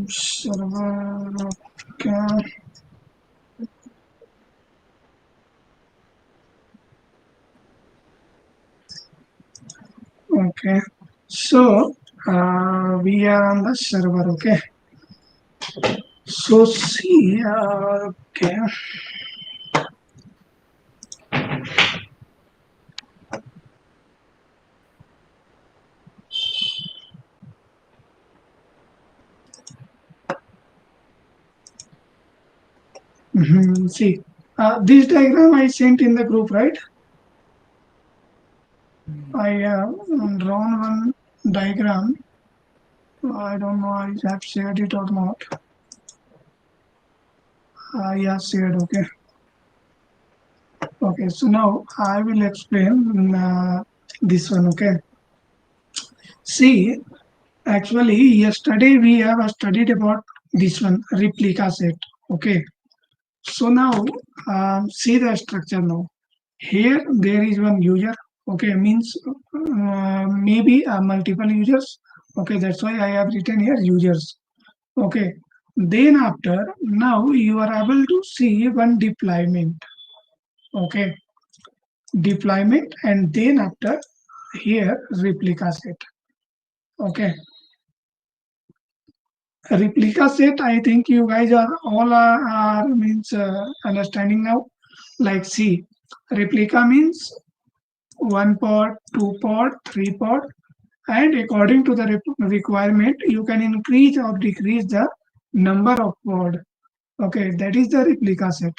Server. Okay. Okay. So we are on the server. Okay. So see. Okay. See. This diagram I sent in the group, right? I have drawn one diagram. I don't know I have shared it or not. Yeah, shared. Okay. Okay. So now I will explain this one. Okay. See, actually, yesterday we have studied about this one replica set. Okay. So now see the structure now. Here there is one user. Okay, means maybe multiple users. Okay, that's why I have written here users. Okay. Then after now you are able to see one deployment. Okay, deployment, and then after here replica set. Okay, replica set. I think you guys are all are means understanding now. Like see, replica means one pod, two pod, three pod, and according to the requirement, you can increase or decrease the number of pod. Okay, that is the replica set.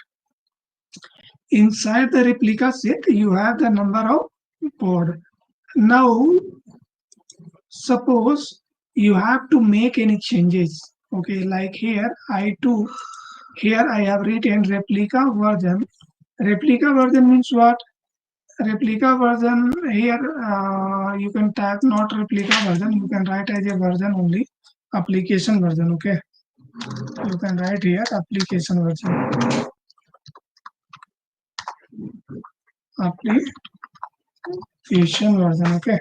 Inside the replica set, you have the number of pod. Now, suppose you have to make any changes. Okay, like here, here I have written replica version. Replica version means what? Replica version here, you can tag not replica version, you can write as a version only, application version. Okay, you can write here application version, application version. Okay.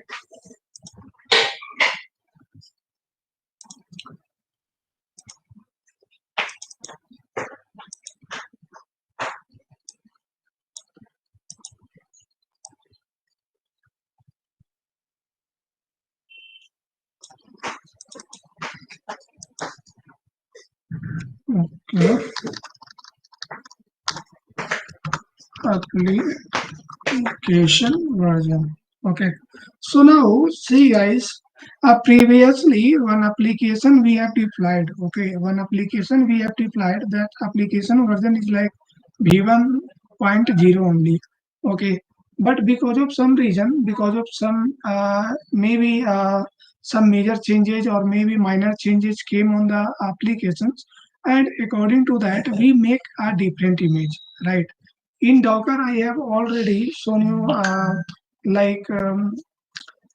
Okay, application version. Okay, so now see guys, previously one application we have deployed. Okay, one application we have deployed, that application version is like v1.0 only. Okay, but because of some reason, because of some maybe some major changes or maybe minor changes came on the applications, and according to that we make a different image, right? In Docker, I have already shown you like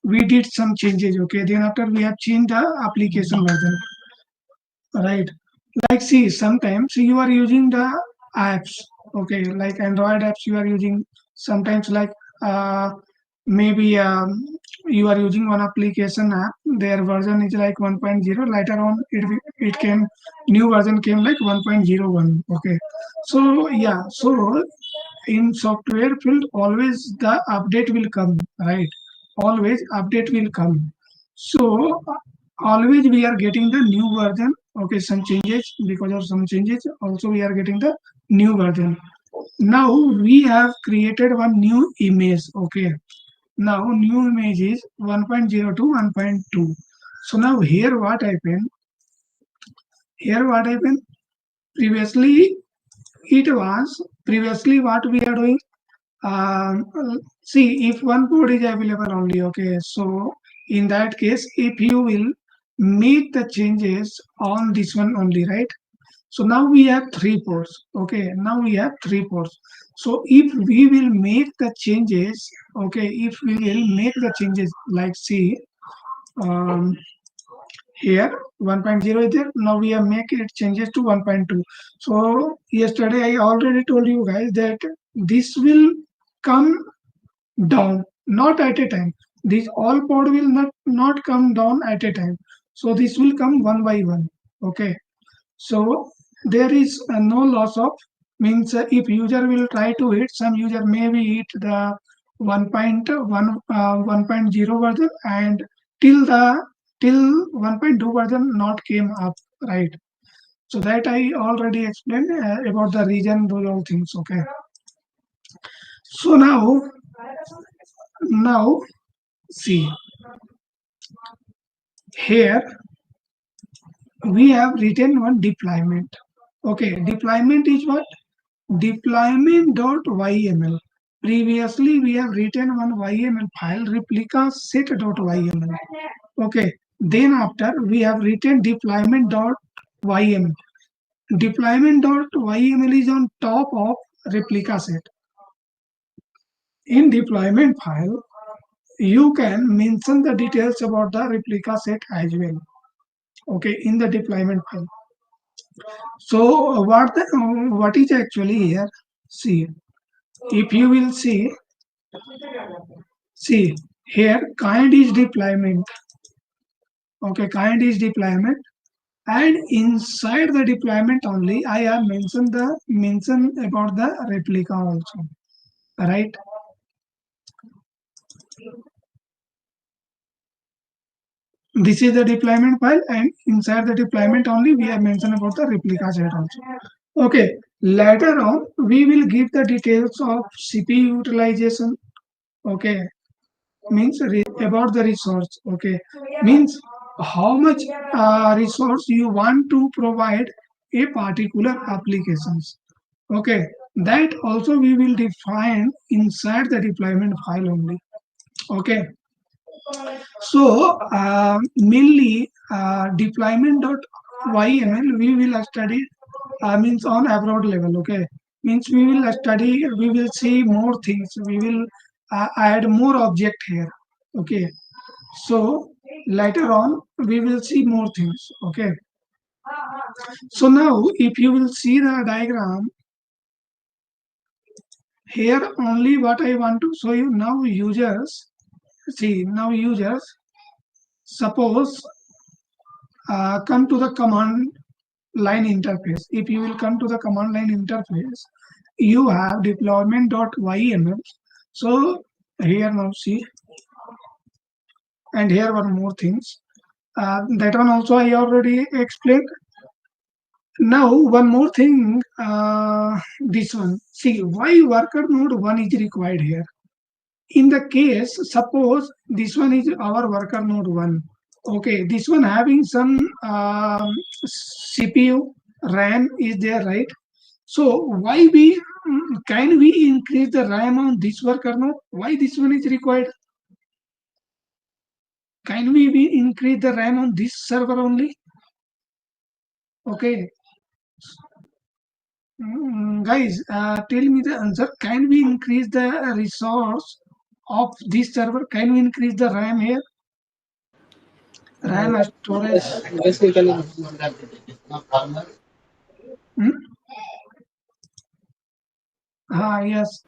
we did some changes. Okay, then after we have changed the application version, right? Like see, sometimes you are using the apps. Okay, like Android apps you are using. Sometimes like uh, maybe you are using one application app. Their version is like 1.0. Later on, it came new version came like 1.01. Okay, so yeah, so in software field always the update will come, right? Always update will come. So always we are getting the new version. Okay, some changes, because of some changes also we are getting the new version. Now we have created one new image. Okay, now new image is 1.0 to 1.2. So now here what happened previously, it was previously what we are doing. um, See, if one code is available only, okay, so in that case, if you will make the changes on this one only, right? So now we have three ports. Okay, now we have three ports. So if we will make the changes, okay, if we will make the changes, like see, um, here 1.0 is there. Now we have make it changes to 1.2. So yesterday I already told you guys that this will come down, not at a time. These all pod will not come down at a time. So this will come one by one. Okay. So there is no loss of, means if user will try to hit, some user maybe hit the 1.1 1.0 version, and till 1.2 version not came up, right? So that I already explained about the region, those all things. Okay. So now see here we have written one deployment. Okay, deployment is what? Deployment.yml. Previously, we have written one YML file, replica set.yml. Okay, then after we have written deployment.yml. Deployment.yml is on top of replica set. In deployment file, you can mention the details about the replica set as well. Okay, in the deployment file. So what is actually here? See, if you will see here, kind is deployment. Okay, kind is deployment, and inside the deployment only, I have mentioned about the replica also, right? This is the deployment file, and inside the deployment only, we have mentioned about the replica set also. Okay, later on, we will give the details of CPU utilization. Okay, means about the resource. Okay, means how much resource you want to provide a particular applications. Okay, that also we will define inside the deployment file only. Okay, so mainly deployment.yml we will study, means on abroad level. Okay, means we will study, we will see more things, we will add more object here. Okay, so later on we will see more things. Okay, so now if you will see the diagram here, only what I want to show you now, users, see now users, suppose come to the command line interface. If you will come to the command line interface, you have deployment.yml. So here now see, and here one more things. That one also I already explained. Now one more thing. This one. See why worker node 1 is required here. In the case, suppose this one is our worker node 1. Okay, this one having some CPU, RAM is there, right? So why we can we increase the RAM on this worker node? Why this one is required? Can we increase the RAM on this server only? Okay, guys, tell me the answer. Can we increase the resource of this server? Can we increase the RAM here? RAM storage. Yes, we can. Hmm? Yes.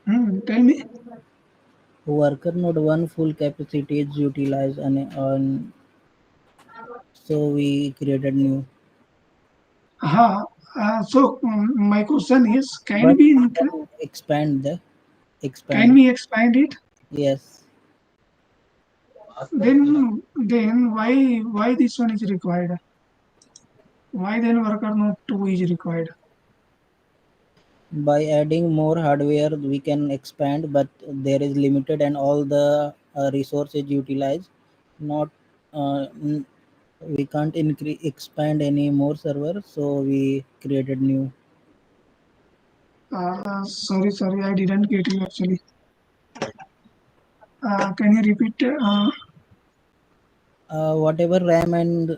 Tell me. Worker node 1 full capacity is utilized and so we created new. So my question is, But we can can expand. we expand it? Yes, Then why this one is required? Why then worker node 2 is required? by adding more hardware we can expand, but there is limited and all the resources utilized. Not we can't increase expand any more server, so we created new. Sorry, I didn't get you actually. Can you repeat? Whatever RAM and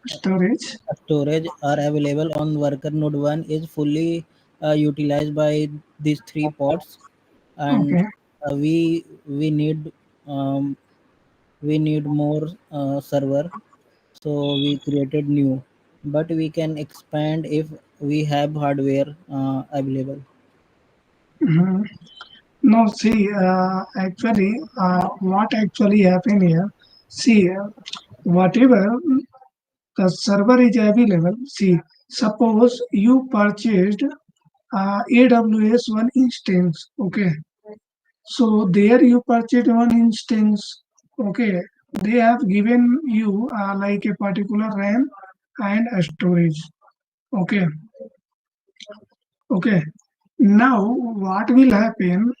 Storage. storage are available on worker node 1 is fully utilized by these three pods, and Okay. we need um, we need more server, so we created new, but we can expand if we have hardware available. Mhm. No, see, actually, what actually happened here? See, whatever the server is available. See, suppose you purchased AWS one instance. Okay, so there you purchased one instance. Okay, they have given you like a particular RAM and a storage. Okay, okay. Now what will happen?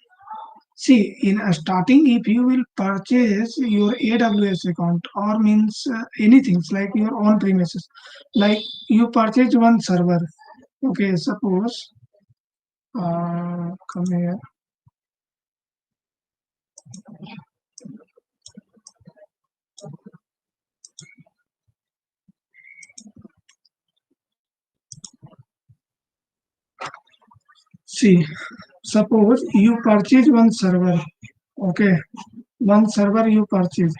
See, in a starting, if you will purchase your AWS account or means anything like your own premises, like you purchase one server. Okay, suppose come here. See, suppose you purchase one server. Okay, one server you purchase.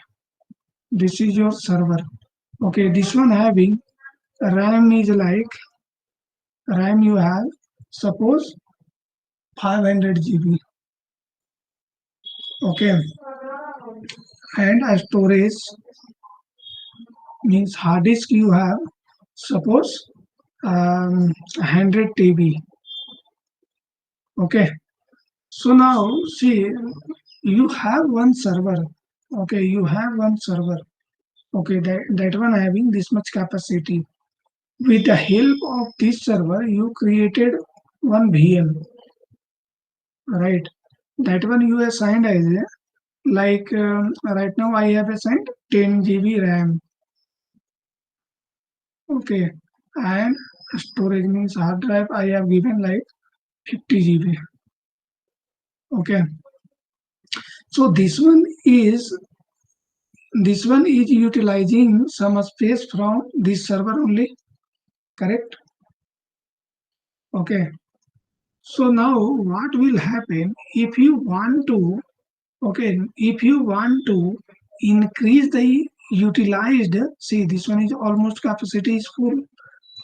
This is your server. Okay, this one having RAM is like RAM you have. Suppose 500 GB. Okay, and a storage means hard disk you have. Suppose 100 TB. Okay, so now see you have one server. Okay, you have one server. Okay, that one having this much capacity. With the help of this server, you created one VM, right? That one you assigned as a, like right now I have assigned 10 GB RAM. Okay, and storage means hard drive I have given like 50 GB. Okay, so this one is utilizing some space from this server only, correct? Okay, so now what will happen if you want to, okay, if you want to increase the utilized, see this one is almost capacity is full.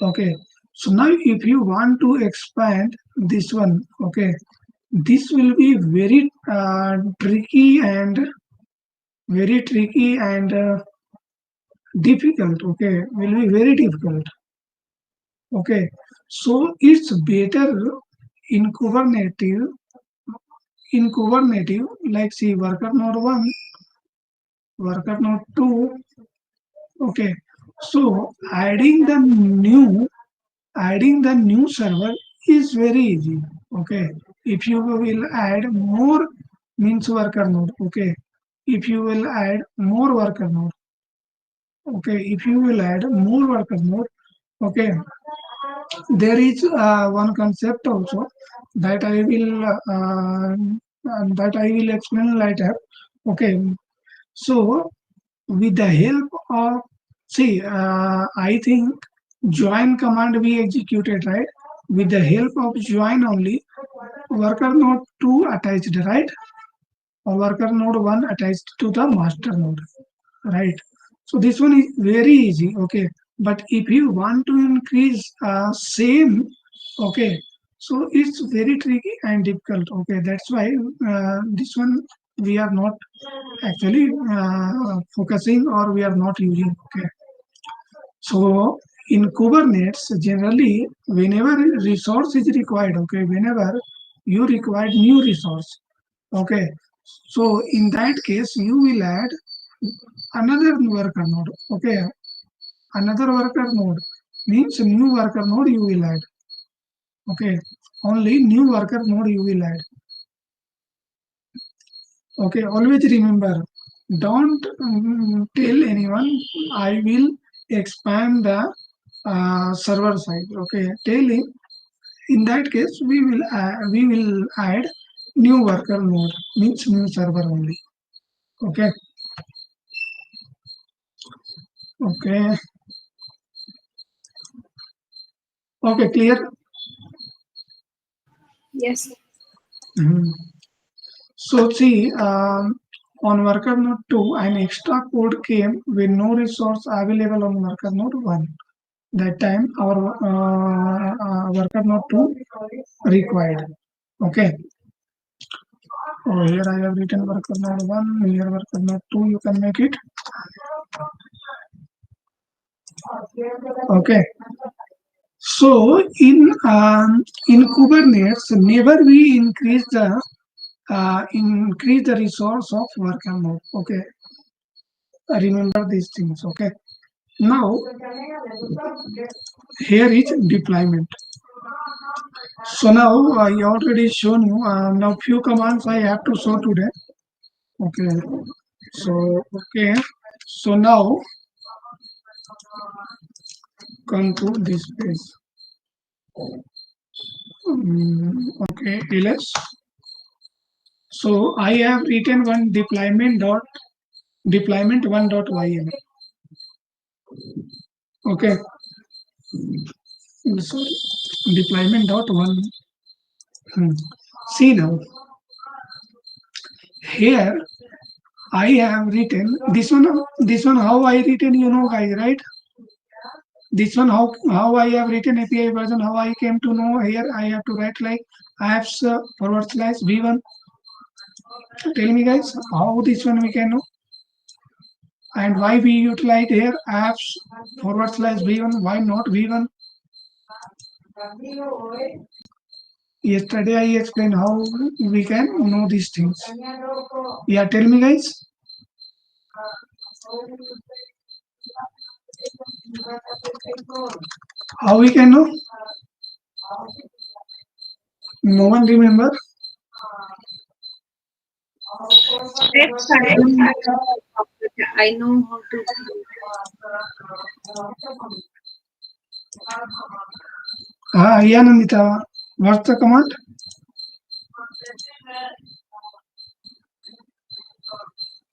Okay, so now if you want to expand this one, okay, this will be very tricky and difficult. Okay, will be very difficult. Okay, so it's better in kubernetes like see worker node 1, worker node 2. Okay, so adding the new server is very easy. Okay, if you will add more means worker node. Okay, if you will add more worker node. Okay, if you will add more worker node. Okay, there is one concept also that I will explain later. Okay, so with the help of see, I think join command we executed, right? With the help of join only, worker node 2 attached, right? Or worker node 1 attached to the master node, right? So this one is very easy. Okay, but if you want to increase same, okay, so it's very tricky and difficult. Okay, that's why this one we are not actually focusing or we are not using. Okay, so in Kubernetes, generally, whenever resource is required, okay, whenever you require new resource, okay, so in that case, you will add another worker node, okay, another worker node means new worker node you will add, okay, only new worker node you will add, okay, always remember, don't tell anyone I will expand the server side, okay, tell him in that case we will add new worker node means new server only. Okay, okay, okay, clear. Yes. Mhm. So see, on worker node 2 an extra code came with no resource available on worker node 1. That time our worker node 2 required. Okay, Oh, here I have written worker node 1, here worker node 2, you can make it. Okay. So in Kubernetes, never we increase the resource of worker node. Okay, remember these things. Okay. Now here is deployment. So now I already shown you. Now few commands I have to show today. Okay. So okay. So now come to this page. Okay, ls. So I have written one deployment one dot ym. Okay, sorry, deployment dot one. See now here I have written this one. This one how I written, you know, guys, right? This one how I have written API version. How I came to know here I have to write like apps forward slash v1. Tell me guys how this one we can know. And why we utilize here apps forward slash v1, why not v1? Yesterday I explained how we can know these things. Yeah, tell me guys. How we can know? No one remember? Steps I don't know, but I know how to. Yeah, Nandita. What's the command?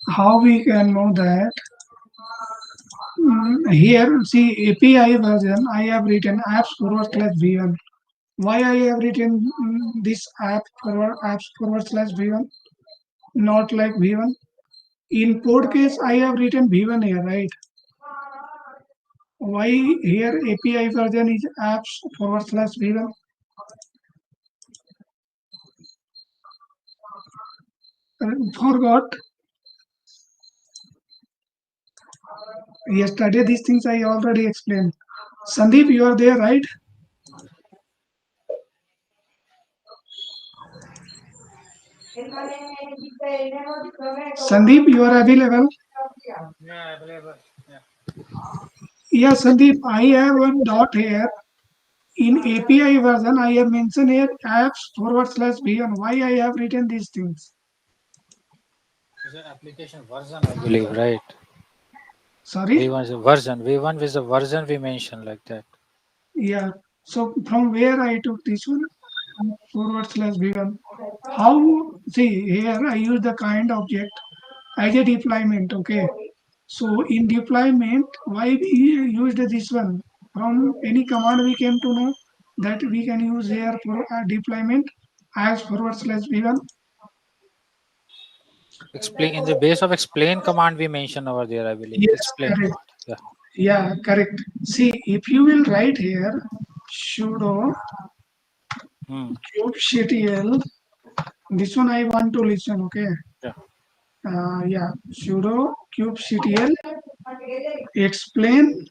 How we can know that? Here, see API version. I have written apps forward slash v1. Why I have written this apps forward slash v1, not like v1. In code case, I have written v1 here, right? Why here API version is apps forward slash v1? Forgot. Yesterday, these things I already explained. Sandeep, you are there, right? Sandeep, you are available? Yeah, available. Yeah. Yeah, Sandeep, I have one dot here. In API version, I have mentioned here apps forward slash v1. Why I have written these things? It's an application version, I believe, right? Sorry? V1 is a version. V1 is a version we mentioned like that. Yeah. So from where I took this one? Forward slash v1. How? See, here I use the kind object as a deployment. Okay. So in deployment, why we used this one? From any command we came to know that we can use here for deployment as forward slash v1. Explain in the base of explain command we mentioned over there, I believe. Yes, Explain correct. command. Yeah. Yeah, correct. See, if you will write here sudo Hmm. kubectl, this one I want to listen. Okay. Yeah. Yeah, sudo kubectl explain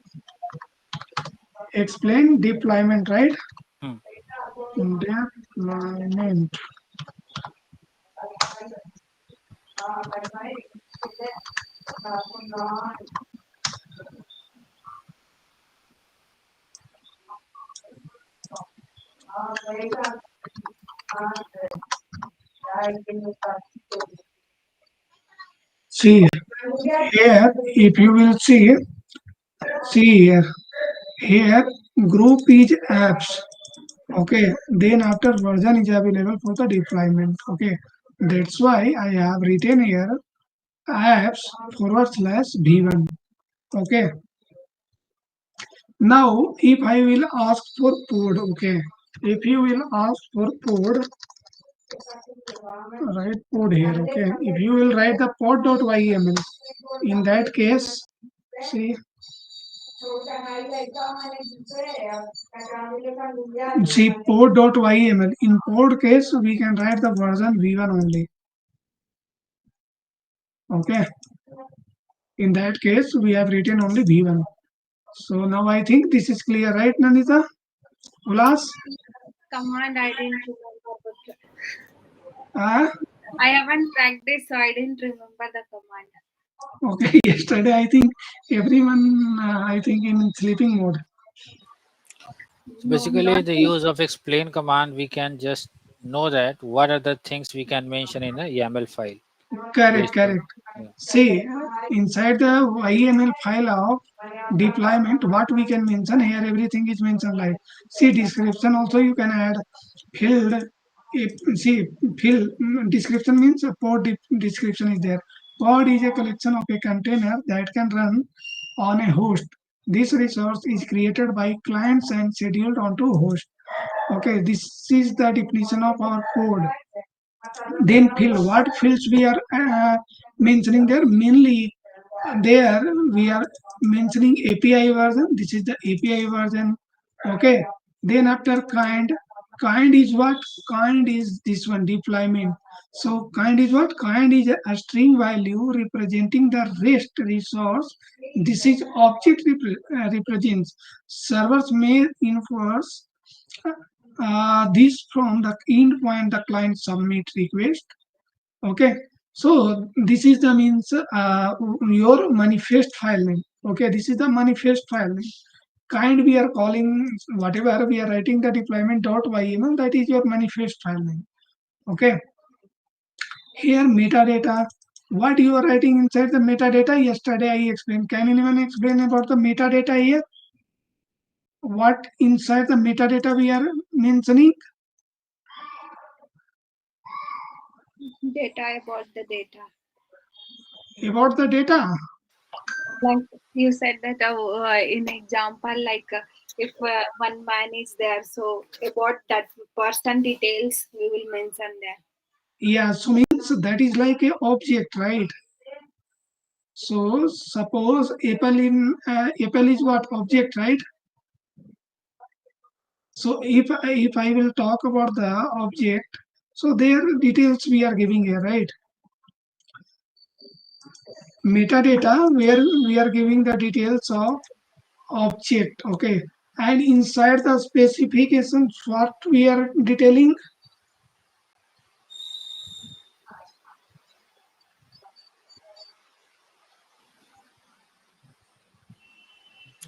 deployment, right? Hmm. Deployment. See here, if you will see here group is apps. Okay, then after version is available for the deployment. Okay, that's why I have written here apps forward slash v1. Okay, now if I will ask for pod, okay, if you will ask for pod, write pod here. Okay, if you will write the pod.yml, in that case, see pod.yml. In pod case, we can write the version v1 only. Okay. In that case, we have written only V1. So now I think this is clear, right, Nanita? Ulas? Command I didn't remember, but Ah, I haven't practiced, so I didn't remember the command. okay. Yesterday, I think everyone, I think in sleeping mode. So No, basically, not the use of explain command, we can just know that what are the things we can mention in a YAML file. Correct, Based on, correct. yeah. See, inside the YAML file of deployment, what we can mention here, everything is mentioned like, see description also you can add field. See, field description means a pod description is there. Pod is a collection of a container that can run on a host. This resource is created by clients and scheduled onto host. Okay, this is the definition of our code. Then fill, what fields we are mentioning there, mainly there we are mentioning API version. This is the API version. Okay. Then after kind is what? Kind is this one, deployment. So kind is what? Kind is a string value representing the rest resource. This is object represents. Servers may enforce this from the endpoint the client submit request. Okay. So this is the means your manifest file name. Okay, this is the manifest file name. Kind we are calling, whatever we are writing the deployment.yml, that is your manifest file name. Okay. Here metadata, what you are writing inside the metadata, yesterday I explained. Can anyone explain about the metadata here? What inside the metadata we are mentioning? data about the data. About the data. Like you said that in example, like if one man is there, so about that person details we will mention there. Yeah, so means that is like a object, right? So suppose Apple is what, object, right? So if I will talk about the object, so their details we are giving here, right? Metadata where we are giving the details of object, okay? And inside the specifications, what we are detailing?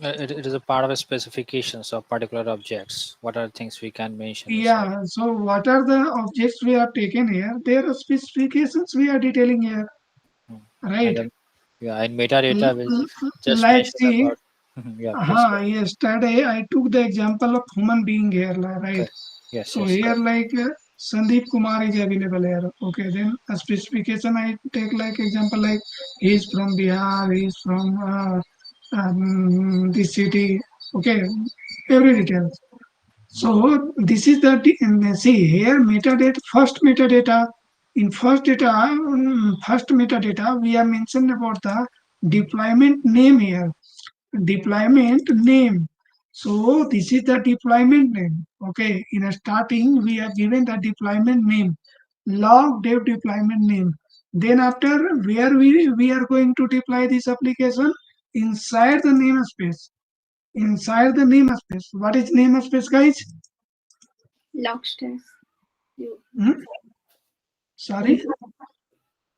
It is a part of a specifications of particular objects. What are things we can mention inside? Yeah. So what are the objects we have taken here? Their specifications we are detailing here, And right? then, yeah, in metadata, we'll just Like mention see, about. Yeah, please go. yesterday I took the example of human being here, right? Okay. Yes, So yes, here correct. like Sandeep Kumar is available here. Okay, then a specification I take like example like he is from Bihar, he is from this city. Okay, every detail. So this is the see here metadata, first metadata. In first metadata we have mentioned about the deployment name here. Deployment name. So this is the deployment name. Okay, in a starting we have given the deployment name, log dev deployment name. Then after where we are going to deploy this application, inside the namespace. Inside the namespace. What is namespace, guys? Log stress. You Hmm? Sorry,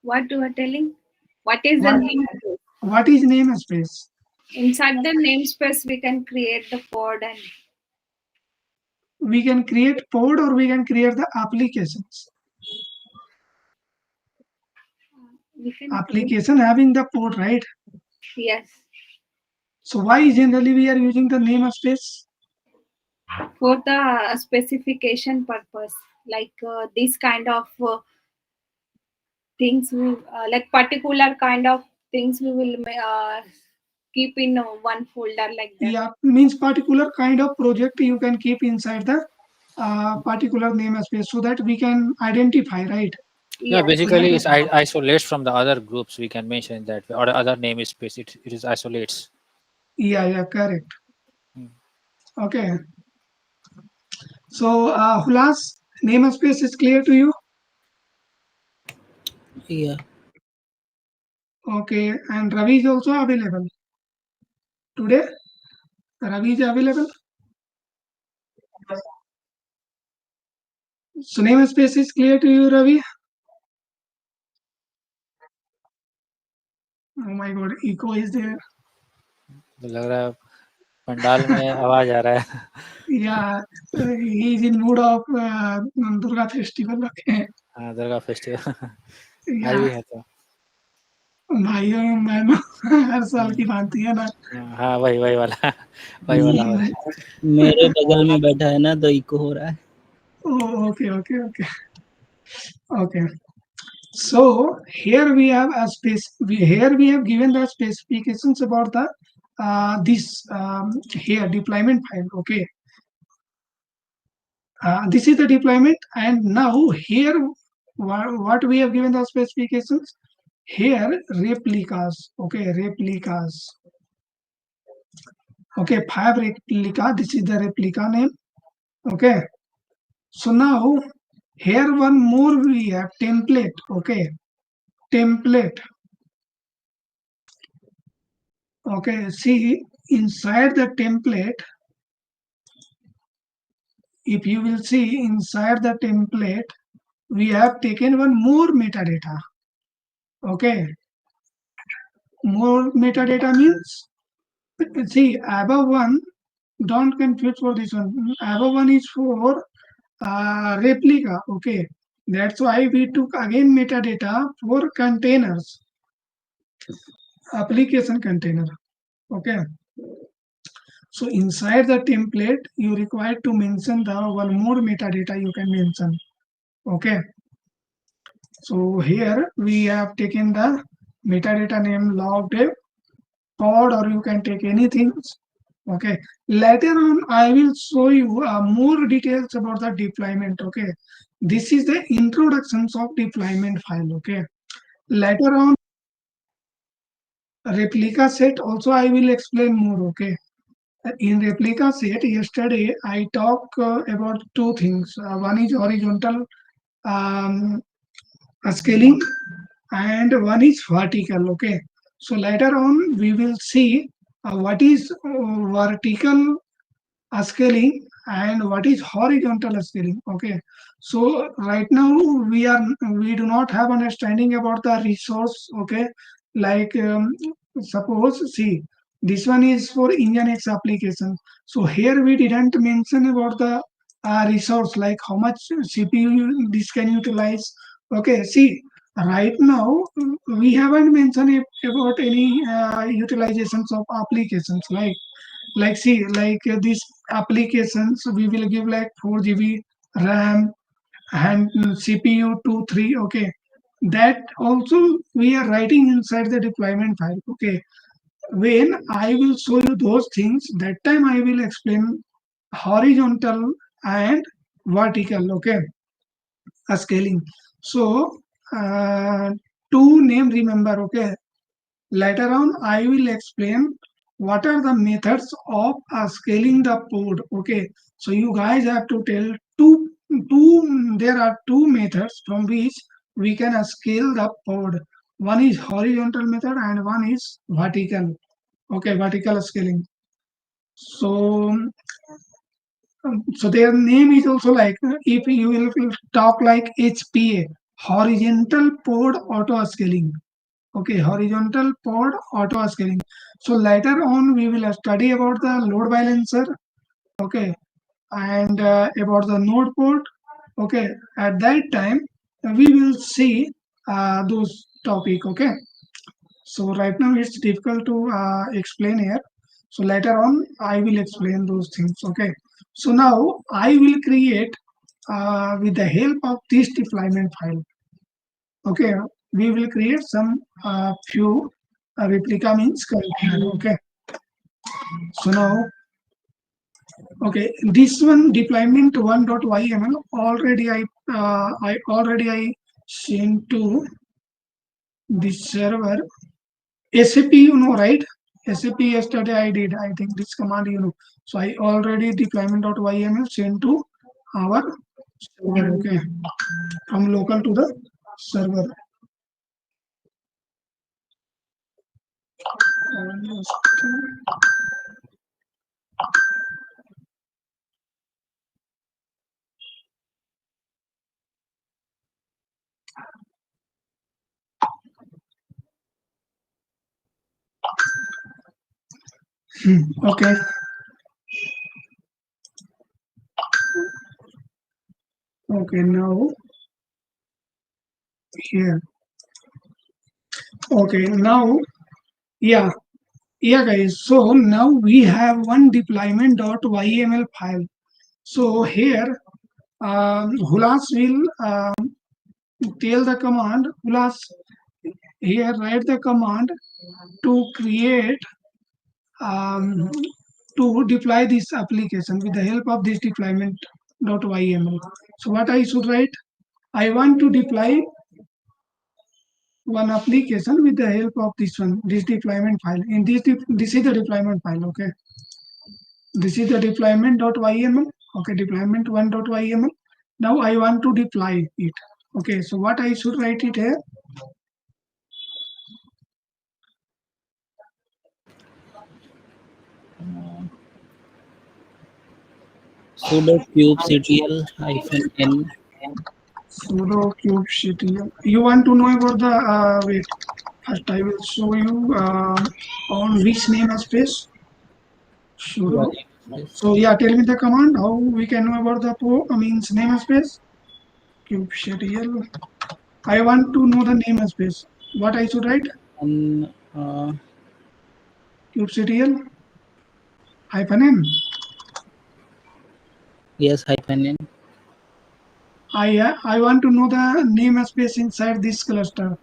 what you are telling? What is the what namespace? what is namespace? Inside the namespace, we can create the pod and We can create pod or we can create the applications. we can create. Application having the pod, right? Yes, So why generally we are using the namespace? for the specification purpose, like this kind of things we like particular kind of things we will keep in one folder like that. Yeah, means particular kind of project you can keep inside the particular namespace so that we can identify, right? Yeah, Yes, So that basically, it's isolates from the other groups. We can mention it that way, or the other name is space. It is isolates. yeah, correct. Mm. Okay. So Hulas, namespace is clear to you? Yeah. Okay, and Ravi is also available today. Ravi is available. So namespace is clear to you, Ravi? Oh my God, echo is there. तो लग रहा है पंडाल में आवाज आ रहा है. Yeah, he is in mood of Durga festival. Okay. हाँ, Durga festival. आज Yeah, भी है तो. भाइयों बहनों हर साल की भांति है ना. हाँ, वही वाला वही वाला हो रहा है. मेरे बगल में बैठा है ना तो इको हो रहा है. Oh, okay. So here we have a space. Here we have given the specifications about the this here deployment file. Okay, this is the deployment, and now here what we have given the specifications. Here replicas. Okay, replicas. Okay, 5 replica. This is the replica name. Okay, so now here one more we have template. Okay, template. Okay, see inside the template, if you will see inside the template, we have taken one more metadata. Okay, more metadata means, see above one, don't confuse for this one. Above one is for replica. Okay, that's why we took again metadata for containers, application container. Okay, so inside the template, you require to mention the one more metadata you can mention. Okay, so here we have taken the metadata name log dev pod, or you can take anything. Okay, later on I will show you more details about the deployment. Okay, this is the introductions of deployment file. Okay, later on replica set also I will explain more. Okay, in replica set yesterday I talked about two things. One is horizontal um, scaling, and one is vertical. Okay, so later on we will see what is vertical scaling and what is horizontal scaling. Okay, so right now we do not have understanding about the resource. Okay, like suppose see this one is for Nginx application, so here we didn't mention about the resource, like how much CPU this can utilize. Okay, see right now we haven't mentioned about any utilizations of applications, like see like these applications we will give like 4 GB RAM and CPU 2 3. Okay, that also we are writing inside the deployment file. Okay, when I will show you those things, that time I will explain horizontal and vertical. Okay, scaling. So two name remember. Okay, later on, I will explain what are the methods of scaling the pod. Okay, so you guys have to tell two. There are two methods from which we can scale the pod. One is horizontal method and one is vertical. Okay, vertical scaling. So, so their name is also like if you will talk like HPA, horizontal pod auto scaling. Okay, horizontal pod auto scaling. So later on we will study about the load balancer. Okay, and about the node pod. Okay, at that time we will see those topic. Okay, so right now it's difficult to explain here. So later on I will explain those things. Okay, so now I will create with the help of this deployment file. Okay, we will create some few replica means container. Okay, so now okay, this one deployment 1.yml already I sent to this server. SAP, you know, right? SAP yesterday I did. I think this command you know. So I already deployment.yml sent to our server. Okay, from local to the server. Okay. Okay, now here. Okay, now yeah, yeah, guys. So now we have one deployment.yml file. So here, Hulas will tell the command. Hulas here write the command to create um, to deploy this application with the help of this deployment.yml. So what I should write? I want to deploy one application with the help of this deployment file. In this is the deployment file. Okay, this is the deployment.yml. Okay, deployment1.yml. Now I want to deploy it. Okay, so what I should write it here? sudo kubectl -n Sudo kubectl. You want to know about the wait. First, I will show you on which namespace. Sudo. So yeah, tell me the command how we can know about the means namespace. Kubectl. I want to know the namespace. What I should write? and Kubectl -n. yes -n. I want to know the namespace inside this cluster.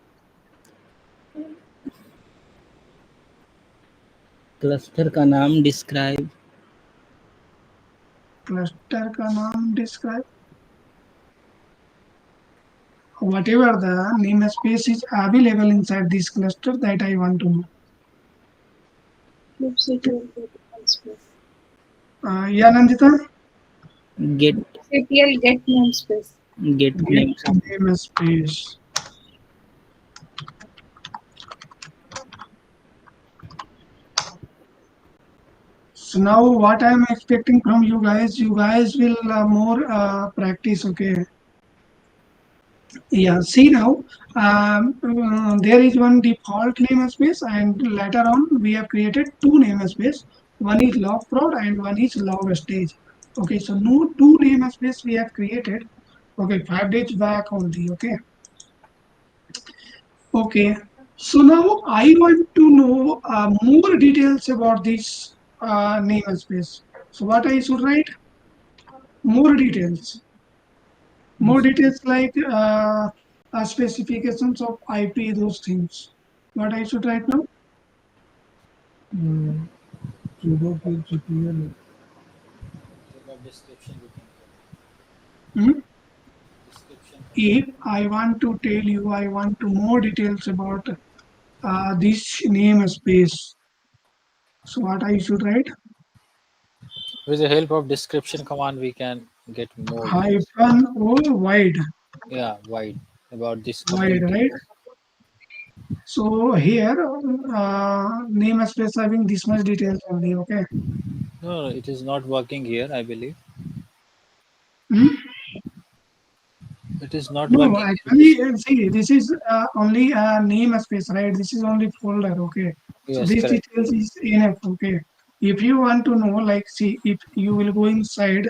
Cluster का नाम describe Cluster का नाम describe. Whatever the namespace is available inside this cluster that I want to know. Yeah, Nandita? get CTL get namespace. get name Namespace. So now what I am expecting from you guys will more practice, okay? Yeah, see now, there is one default namespace and later on we have created two namespace. One is log prod and one is log stage. Okay, so no two namespace we have created. Okay, 5 days back only, okay? Okay, so now I want to know more details about this namespace. So what I should write? More details. More details like specifications of IP, those things. What I should write now? sudo kubectl Hmm? If I want to tell you, I want to more details about this namespace. So what I should write? With the help of description command, we can get more details. Hyphen or wide, Yeah, wide about this wide, community. right? So here, namespace having this much details only. Okay. No, it is not working here, I believe. Hmm? It is not No, working. actually, see, this is only a namespace, right? This is only folder, okay? So Yes, this correct. details is enough, okay? If you want to know, like, see, if you will go inside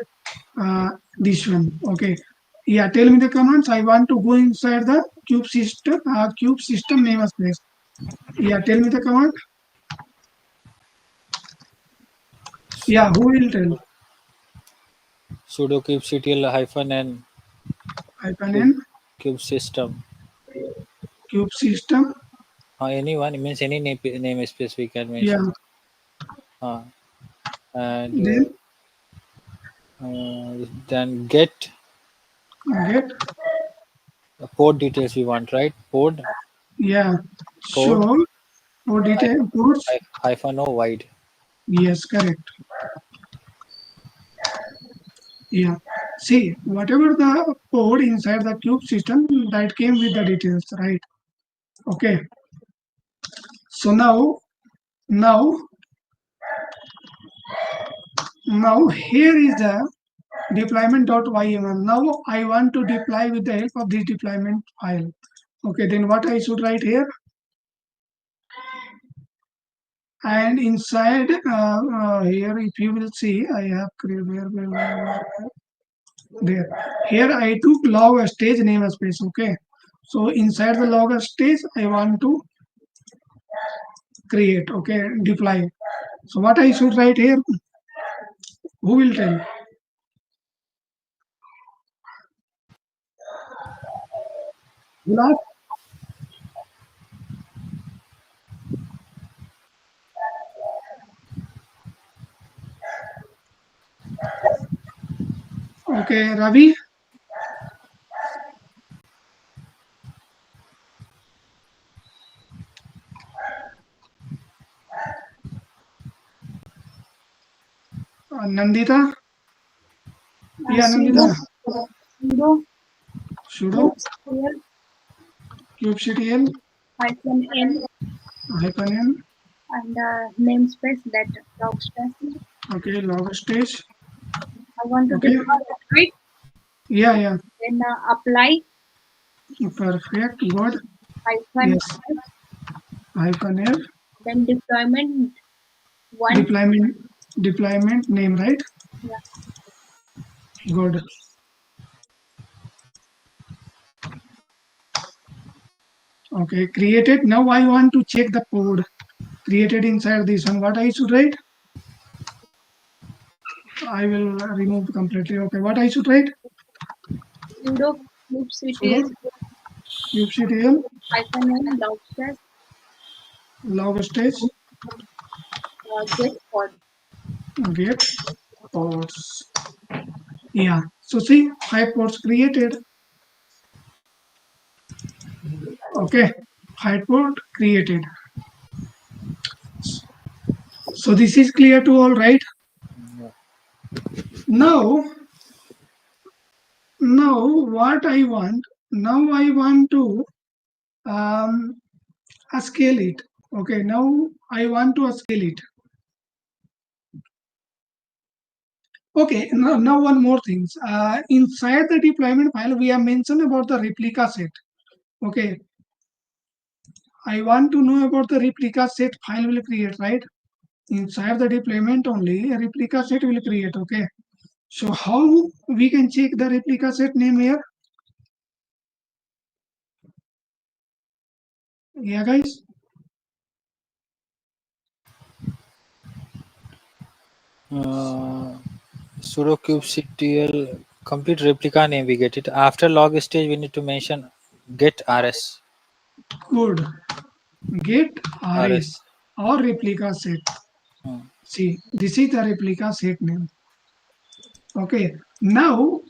this one, okay? Yeah, tell me the commands. I want to go inside the cube system namespace. Yeah, tell me the command. Yeah, who will tell? Sudo kubectl -n Hyphen cube, n cube system. cube system. Anyone, it means any namespace we can Yeah, mention. And then then get get. port details we want, right? Port Yeah, code so for detail codes. hyphen o wide. Yes, correct. Yeah. See, whatever the code inside the cube system that came with the details, right? Okay. So now now here is the deployment.yml. Now I want to deploy with the help of this deployment file. Okay, then what I should write here? And inside here, if you will see, I have created there. Here I took log stage namespace. Okay, so inside the log stage, I want to create. Okay, deploy. So what I should write here? Who will tell? Gulab? Okay, Ravi. Nandita. Yeah, Nandita. sudo Sudo kubectl hyphen n hyphen n. and namespace that log space. Okay, log stage. I want to Okay. deploy it, right? Yeah, yeah. Then apply Perfect. Good. hyphen Yes. f, Hyphen f. then deployment one. Deployment name, right? Yeah. Good. Okay, created. Now I want to check the code created inside this one. What I should write? I will remove completely. Okay, what I should write? Sudo kubectl kubectl hyphen n log space log stage get pod. get pods. Yeah. So see, 5 pods created. Okay, 5 pod created. So this is clear to all, right? Now what I want? Now I want to scale it. Okay, now I want to scale it. Okay, now one more thing. Inside the deployment file, we have mentioned about the replica set. Okay, I want to know about the replica set file will create, right? Inside the deployment only, a replica set will create. Okay, so how we can check the replica set name here? Yeah, guys. Sudo kubectl complete replica name, we get it. After log stage, we need to mention get rs. Good. Get rs RS. or replica set. See, this is the replica set name. Okay, now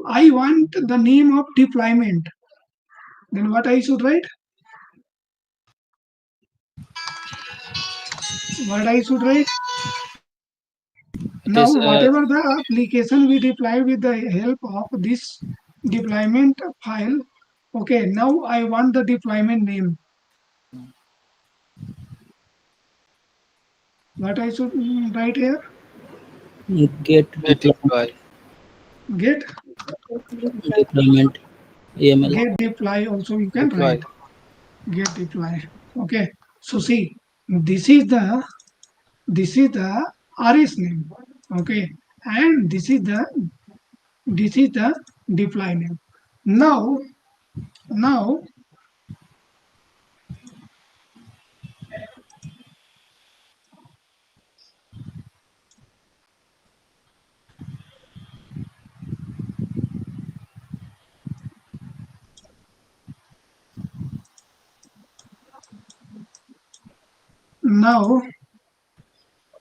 I want the name of deployment. Then what I should write? What I should write? It Now is whatever the application we deploy with the help of this deployment file. Okay, now I want the deployment name. What I should write here? Get get deploy. Get deployment YAML. get deploy also you can Deploy. write. Get deploy. Okay, so see, this is the rs name. Okay, and this is the deploy name. Now now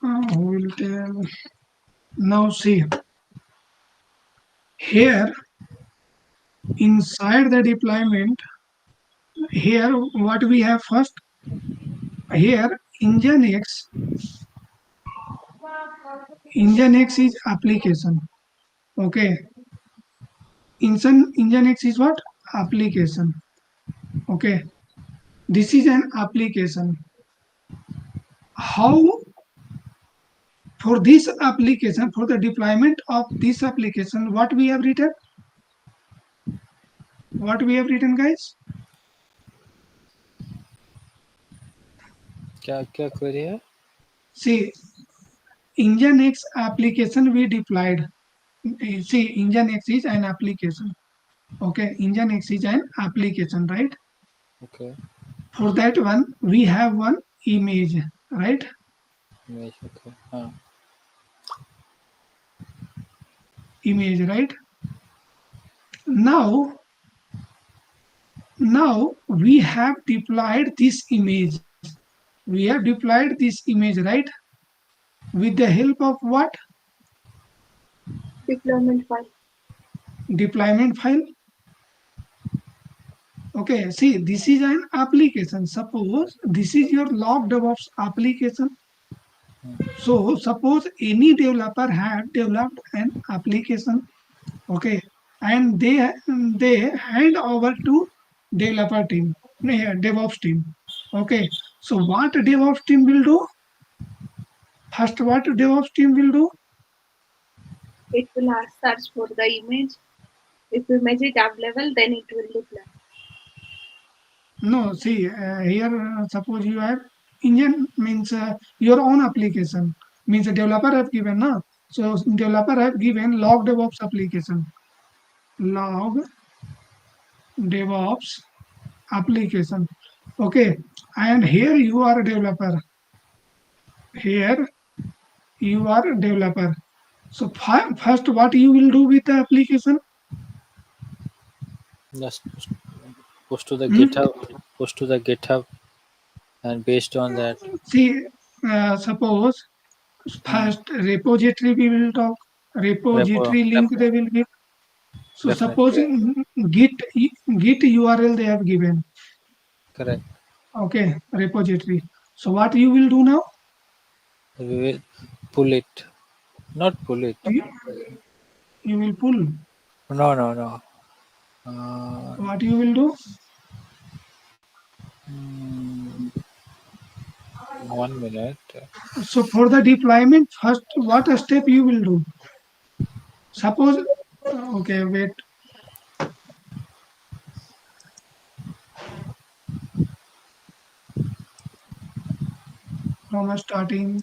who will tell? Now see, here inside the deployment, here what we have first? Here Nginx is application. Okay, Nginx is what? Application. Okay, this is an application. how for this application, for the deployment of this application, what we have written? What we have written, guys? क्या क्या query है? See, Nginx application we deployed. See, Nginx is an application. Okay, Nginx is an application, right? Okay. For that one, we have one image, right? Image. Okay. Image, right? Now we have deployed this image. We have deployed this image, right? With the help of what? Deployment file. Deployment file. Okay, see, this is an application. Suppose this is your log DevOps application. So suppose any developer had developed an application, okay, and they hand over to developer team, DevOps team. Okay, so what DevOps team will do? First, what DevOps team will do? It will search for the image. If image is available, then it will deploy. No, see, here suppose you have engine means your own application means the developer have given na. So developer have given log DevOps application, log DevOps application. Okay, and here you are a developer. Here you are a developer. So first, what you will do with the application? Just push to the Hmm? GitHub. Push to the GitHub, and based on that, See, suppose first repository we will talk. repo. Repository link they will give. So suppose Definitely. Git Git URL they have given. Correct. Okay, repository. So what you will do now? We will pull it. Not pull it. You will pull. No, no, no. Uh, What you will do? mm, 1 minute. So for the deployment, first what a step you will do? Suppose, okay, wait. From a starting,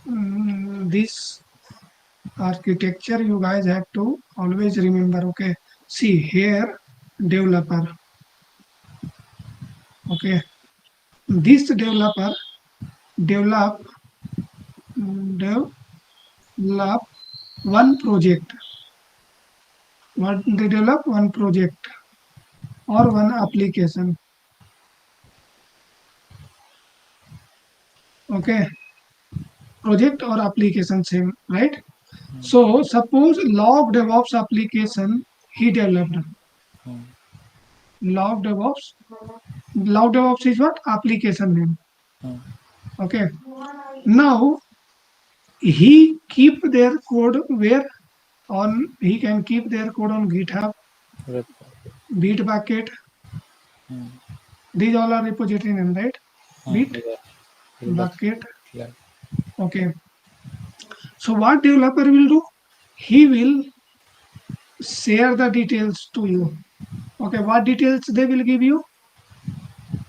this architecture you guys have to always remember. Okay, see here, developer. Okay, this developer develop develop one project. What they develop one project or one application. Okay, project or application same, right? So suppose log DevOps application he developed. Log DevOps. Log DevOps is what? Application name. Okay. Now he keep their code where on he can keep their code on GitHub, Repo. Bitbucket. These all are repository name, right? Bit Yeah. bucket. Yeah. Okay. So what developer will do? He will share the details to you. Okay, what details they will give you?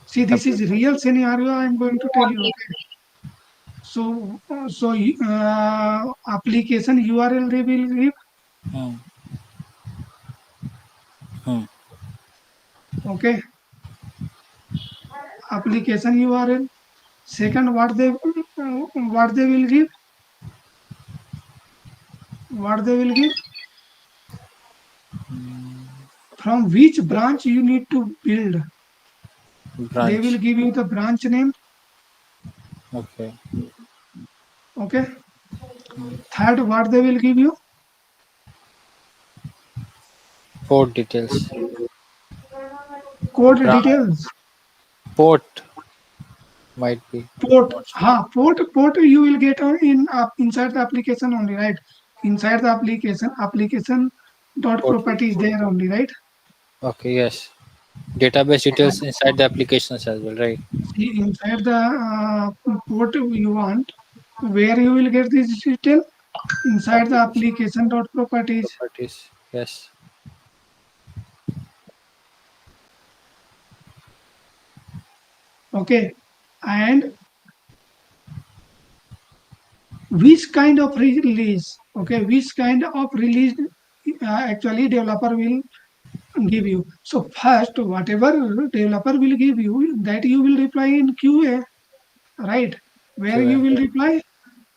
See, this is real scenario I'm going to tell you. Okay. So application URL they will give. Hmm. Hmm. Okay. Application URL. Second, what they will give? What they will give? From which branch you need to build? They will Branch. give you the branch name. Okay. Okay. Third, what they will give you? Port details. Code Bra- details. Port might be. Port. Port you will get on in inside the application only, right? Inside the application dot Port. property is there only, right? Okay. Yes. Database details inside the applications as well, right? See, inside the port you want, where you will get this detail? Inside the Application application dot properties. properties. Yes. Okay, and which kind of release? Okay, which kind of release actually developer will give you. So first, whatever developer will give you, that you will reply in QA, right? Where you QA. will reply,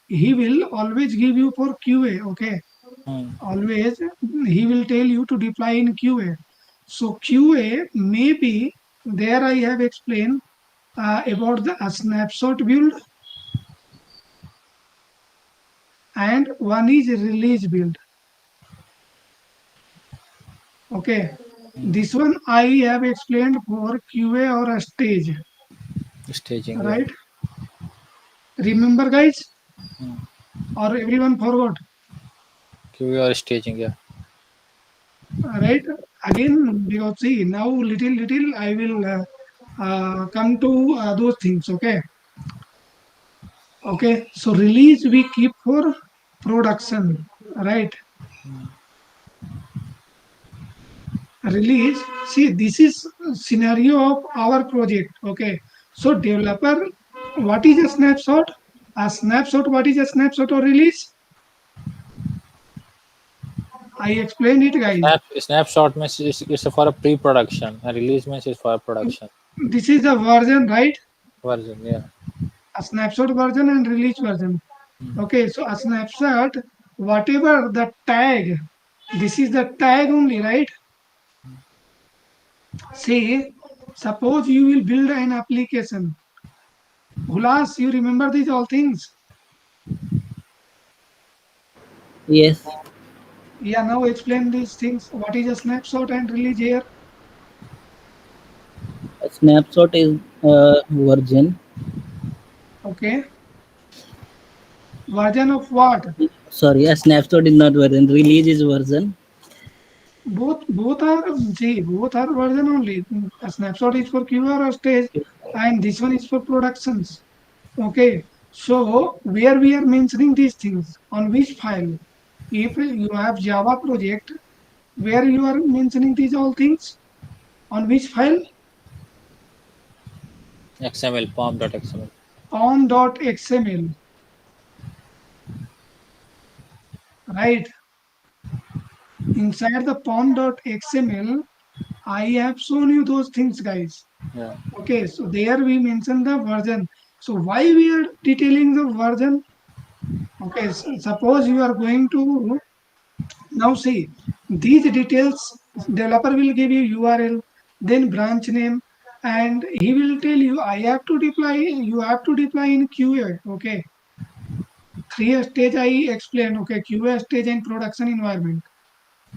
he will always give you for QA. Okay, Hmm. always he will tell you to deploy in QA. So QA maybe there I have explained about the snapshot build, and one is release build. Okay, this one I have explained for QA or a stage, Staging. Yeah. right? Remember, guys, Hmm. or everyone forgot, QA or staging. Yeah. right? Again, because see now little I will come to those things. Okay, okay. So release we keep for production, right? Release. See, this is scenario of our project. Okay, so developer, what is a snapshot? A snapshot. What is a snapshot or release? I explained it, guys. Snapshot means it's for a pre-production. A release means it's for a production This is a version, right? version. Yeah. A snapshot version and release version. Okay, so a snapshot, whatever the tag, this is the tag only, right? Say, suppose you will build an application. Hulas, you remember these all things? Yes, Yeah, now explain these things. What is a snapshot and release here? a snapshot is version. Okay, version of what? Sorry, a snapshot is not version. Release is version. Both are, see, both are version only. A snapshot is for QR or stage, and this one is for productions. Okay, so where we are mentioning these things on which file? If you have Java project, where you are mentioning these all things on which file? XML pom.xml. pom.xml, right? Inside the pom.xml, I have shown you those things, guys. Yeah. Okay, so there we mentioned the version. So why we are detailing the version? Okay, so suppose you are going to now see these details. Developer will give you URL, then branch name, and he will tell you I have to deploy. You have to deploy in QA. Okay, three stage I explained. Okay, QA stage and production environment.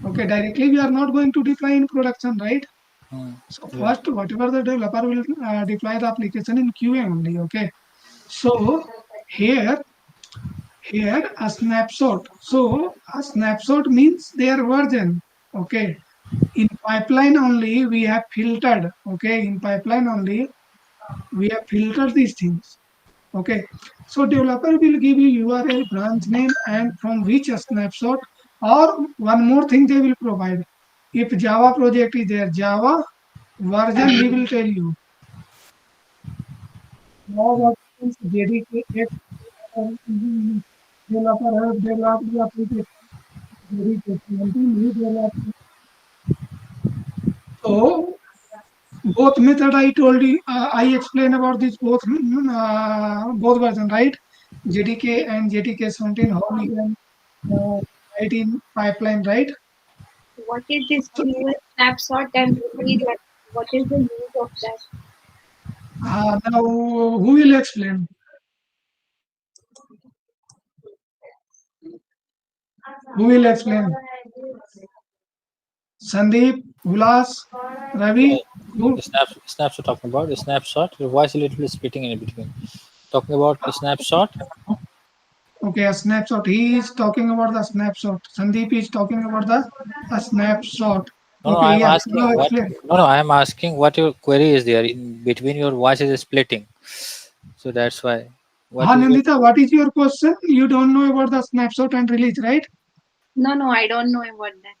Okay, directly we are not going to deploy in production, right? Hmm. So Yeah. first, whatever the developer will deploy the application in QA only. Okay, so here a snapshot. So a snapshot means their version. Okay, in pipeline only we have filtered. Okay, in pipeline only we have filtered these things. Okay, so developer will give you URL, branch name, and from which a snapshot, or one more thing they will provide. If Java project is there, Java version he will tell you. Java version JDK, developer has developed the application. JDK 17 he developed. So both method I told you, I explained about this both version, right? JDK and JDK 17, how we can write in pipeline, right? What is this So, QA snapshot and release? And what is the use of that? now who will explain? Who will explain? Sandeep, Ulas, Yeah. Ravi, who? Snapshot talking about the snapshot. Your voice a little bit splitting in between. Talking about the snapshot. Okay, a snapshot. He is talking about the snapshot. Sandeep is talking about the a snapshot. No, no, Okay, I'm yes, asking now what. explain. No, no, I'm asking what your query is there in between your voices is splitting. So that's why. What Ha, is your? Nandita, what is your question? You don't know about the snapshot and release, right? No, no, I don't know about that.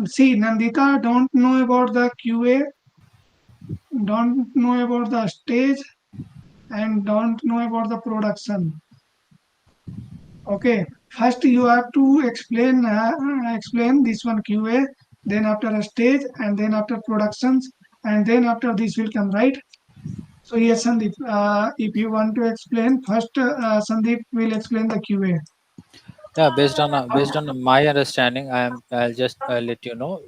See, Nandita don't know about the QA, don't know about the stage, and don't know about the production. Okay, first you have to explain this one QA, then after a stage, and then after productions, and then after this will come, right? So yes, Sandeep, if you want to explain, first Sandeep will explain the QA. Yeah, based on my understanding, I'll just let you know.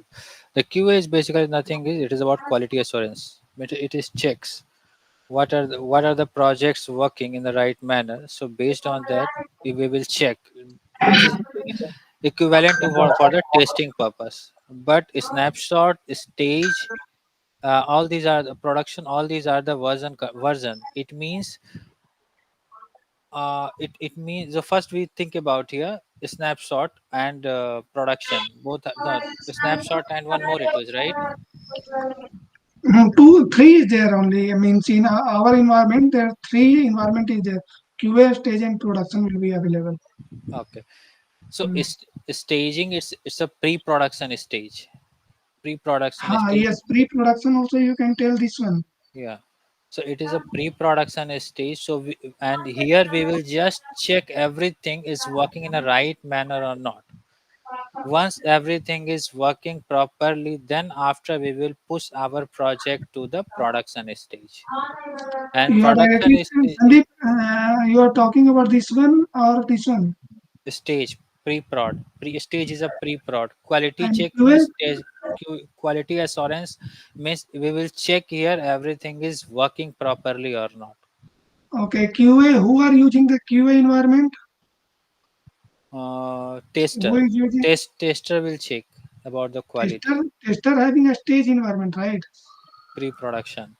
The QA is basically nothing. It is about quality assurance. It is checks. What are the projects working in the right manner? So based on that, we will check. It is equivalent to for the testing purpose. But snapshot, stage, all these are the production. All these are the version. It means the first we think about here snapshot and production. Both no, snapshot and one more it was right. Two, three is there only. I mean, in our environment, there are three environment is there. QA, stage, and production will be available. Okay. So Mm. staging, it's a pre-production stage. Pre-production stage. Yes, pre-production also you can tell this one. Yeah. So it is a pre-production stage. So and here we will just check everything is working in a right manner or not. Once everything is working properly, then after we will push our project to the production stage. And You are production directly, is Sandeep, you are talking about this one or this one? stage pre-prod. Pre-stage is a pre-prod. Quality And check QA? means stage. Quality assurance means we will check here everything is working properly or not. Okay, QA, who are using the QA environment? Who Tester. is using Tester will check about the quality. tester having a stage environment, right? Pre-production.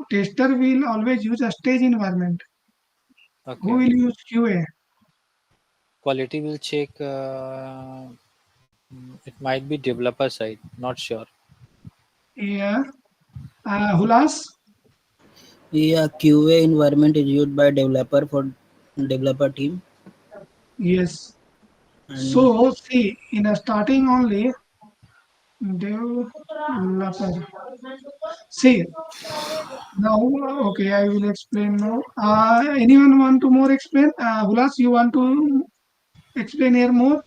Tester will always use a stage environment. Who Okay. will use QA? Quality will check. It might be developer side. Not sure. Yeah. Hulas? Yeah, QA environment is used by developer for developer team. Yes. And So see, in a starting only, developer. See, now, okay, I will explain now. Anyone want to more explain? Hulas, you want to explain here more?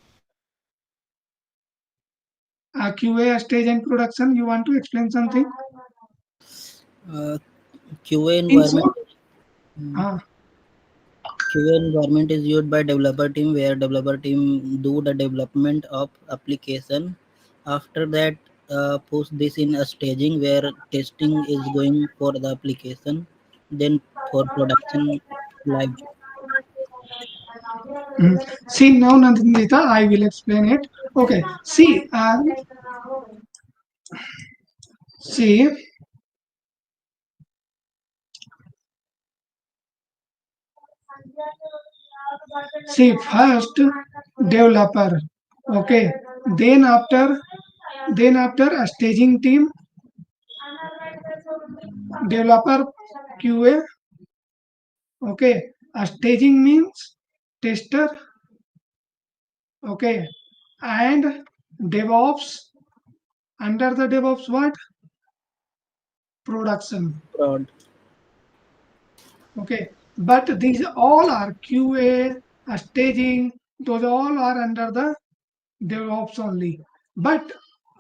QA stage and production, you want to explain something? uh, QA In environment short, mm, uh, QA environment is used by developer team where developer team do the development of application. After that, push this in a staging where testing is going for the application. Then for production live. see now, Nandita, I will explain it. Okay, see, see, first developer, okay, then after, then after a staging team, developer QA, okay, a staging means tester, okay, and DevOps, under the DevOps what? Production, Prod. okay, but these all are QA, staging, those all are under the DevOps only. But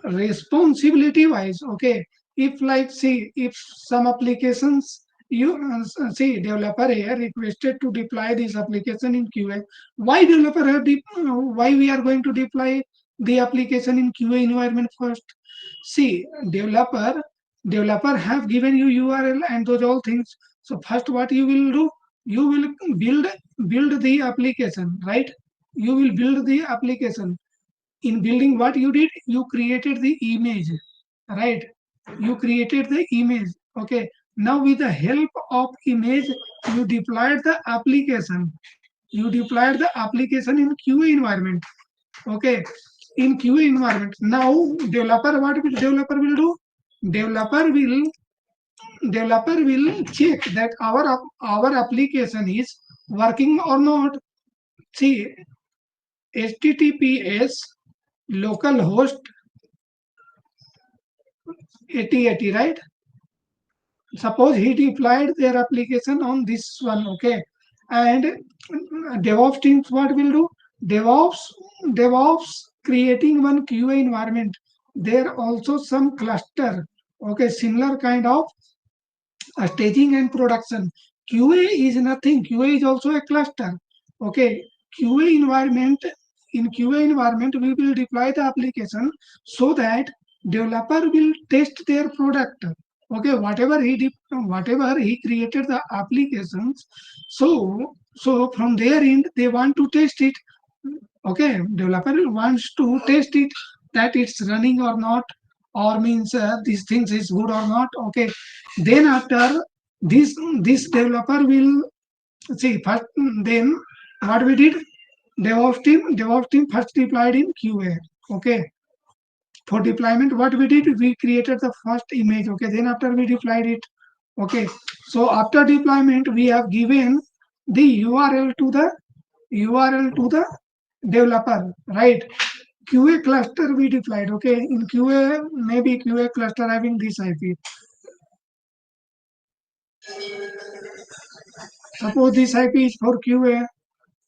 responsibility wise, okay, if like see, if some applications you see developer here requested to deploy this application in QA, why developer have why we are going to deploy the application in QA environment first? See, developer have given you URL and those all things. So first, what you will do? You will build the application, right? You will build the application. In building, what you did? You created the image, right? You created the image. Okay. Now, with the help of image, you deployed the application. You deployed the application in QA environment. Okay. in QA environment. Now developer, what will developer will do? Developer will check that our application is working or not. See, HTTPS localhost 8080, right? Suppose he deployed their application on this one, okay? And DevOps teams what will do? DevOps creating one QA environment. There also some cluster, okay, similar kind of staging and production. QA is nothing. QA is also a cluster. Okay, QA environment. In QA environment, we will deploy the application so that developer will test their product. Okay, whatever he created the applications. So from their end, they want to test it. Okay, developer wants to test it that it's running or not, or means these things is good or not. Okay, then after this developer will see first. Then what we did, DevOps team first deployed in QA. Okay, for deployment what we did, we created the first image. Okay, then after we deployed it. Okay, so after deployment we have given the URL to the developer, right? QA cluster we deployed. Okay, in QA, maybe QA cluster having this IP. Suppose this IP is for QA.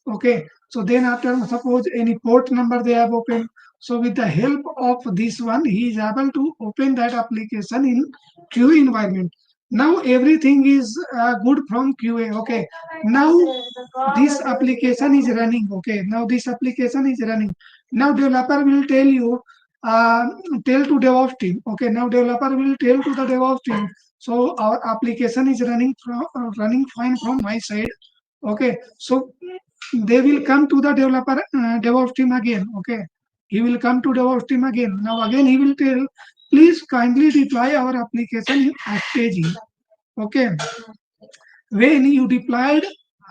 Okay, so then after suppose any port number they have opened. So with the help of this one, he is able to open that application in QA environment. Now everything is good from QA. Okay, now this application is running. Okay, now this application is running. Now developer will uh, tell to DevOps team. Okay, now developer will tell to the DevOps team. So our application is running fine from my side. Okay, so they will come to the DevOps team again. Okay, he will come to DevOps team again. Now again he will tell, please kindly deploy our application in staging. Okay, when you deployed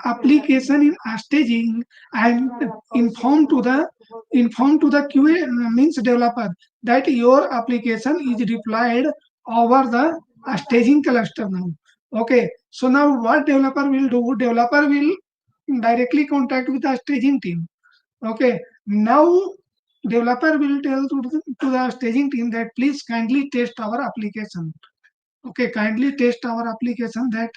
application in staging and inform to the QA means developer that your application is deployed over the staging cluster now. Okay, so now what developer will do? Developer will directly contact with the staging team. Okay, now developer will tell to the staging team that please kindly test our application. Okay, kindly test our application. That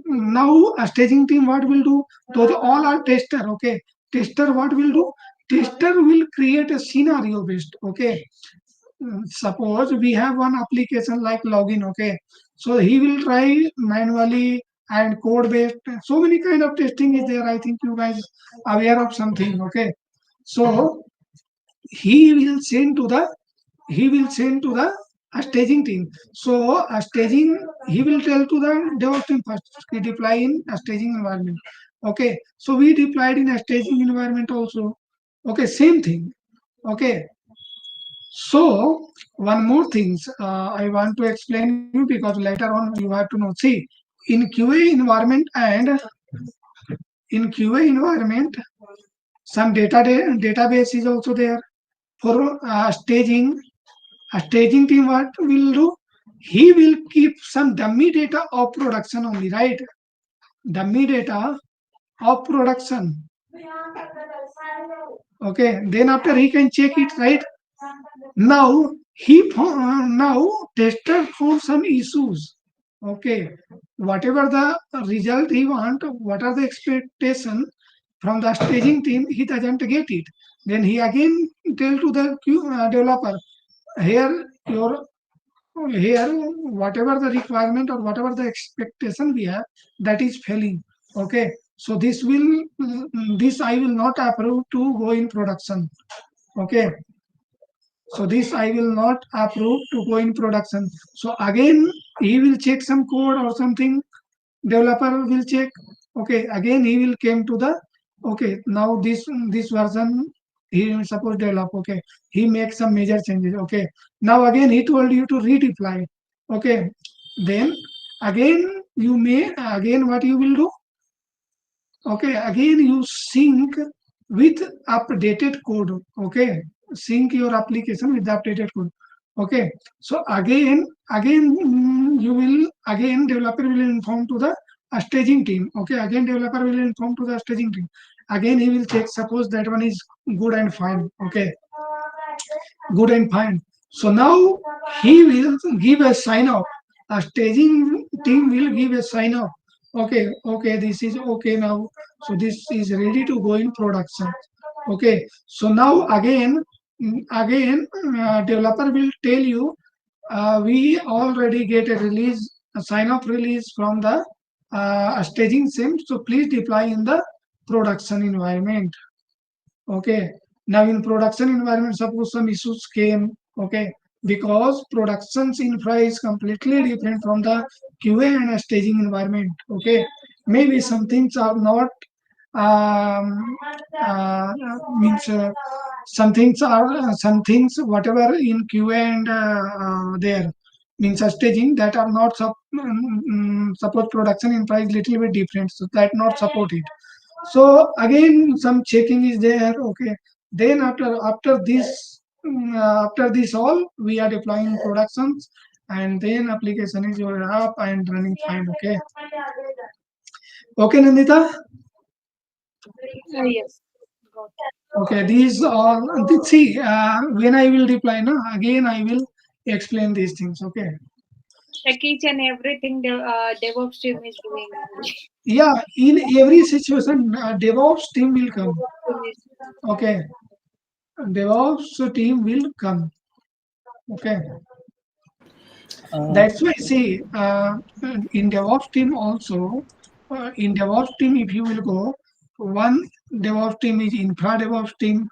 now a staging team what will do? Those all are tester. Okay, tester what will do? Tester will create a scenario based. Okay, suppose we have one application like login. Okay, so he will try manually and code based. So many kind of testing is there. I think you guys aware of something. Okay, so he will send to the staging team. So a staging, he will tell to the DevOps team first, we deploy in a staging environment. Okay, so we deployed in a staging environment also. Okay, same thing. Okay, so one more things I want to explain you, because later on you have to know. See, in QA environment and in QA environment, some database is also there for staging. A staging team what will do? He will keep some dummy data of production only, right? Dummy data of production. Okay, then after he can check it, right? Now now tester found some issues. Okay, whatever the result he want, what are the expectation from the staging team, he doesn't get it. Then he again tell to the developer, here your here whatever the requirement or whatever the expectation we have, that is failing. Okay, so this I will not approve to go in production. Okay, so this I will not approve to go in production. So again he will check some code or something, developer will check. Okay, again he will came to the, okay, now this version he suppose develop. Okay, he makes some major changes. Okay, now again he told you to redeploy. Okay, then again you may, again what you will do? Okay, again you sync with updated code. Okay, sync your application with the updated code. Okay, so again you will, again developer will inform to the staging team. Okay, again developer will inform to the staging team. Again he will check, suppose that one is good and fine. Okay, good and fine. So now he will give a sign off. A staging team will give a sign off. Okay, okay, this is okay now. So this is ready to go in production. Okay, so now again, developer will tell you, we already get a release, a sign off release from the staging sim. So please deploy in the production environment. Okay, now in production environment, suppose some issues came. Okay, because production's infra is completely different from the QA and staging environment. Okay, maybe some things are not um, means some things whatever in QA and there means staging, that are not suppose production infra is little bit different, so that not support it. So again some checking is there. Okay, then after this all we are deploying productions, and then application is up and running fine. Okay, okay, Nandita. Yes, got it. Okay, these are, see, when I will reply, no, again I will explain these things. Okay, Like each and everything DevOps team is doing only. yeah, in every situation, DevOps team will come. DevOps team is Okay, DevOps team will come. Okay, Uh, that's why, see, in DevOps team also, in DevOps team, if you will go, one DevOps team is infra DevOps team,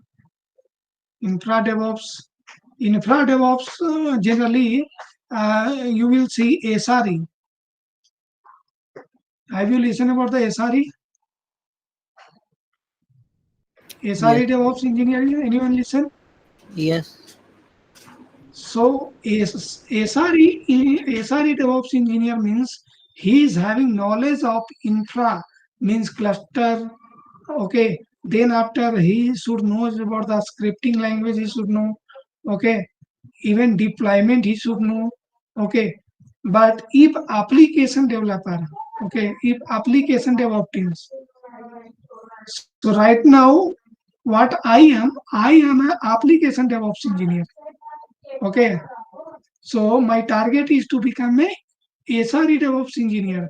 infra DevOps, generally, you will see SRE. Have you listened about the SRE? yes, SRE DevOps engineering? Anyone listen? yes. So SRE DevOps engineer means he is having knowledge of infra, means cluster. Okay. Then after he should know about the scripting language, he should know. Okay. Even deployment he should know. Okay. But if application developer, okay, if application DevOps teams. So right now, what I am an application DevOps engineer. Okay. So my target is to become a SRE DevOps engineer.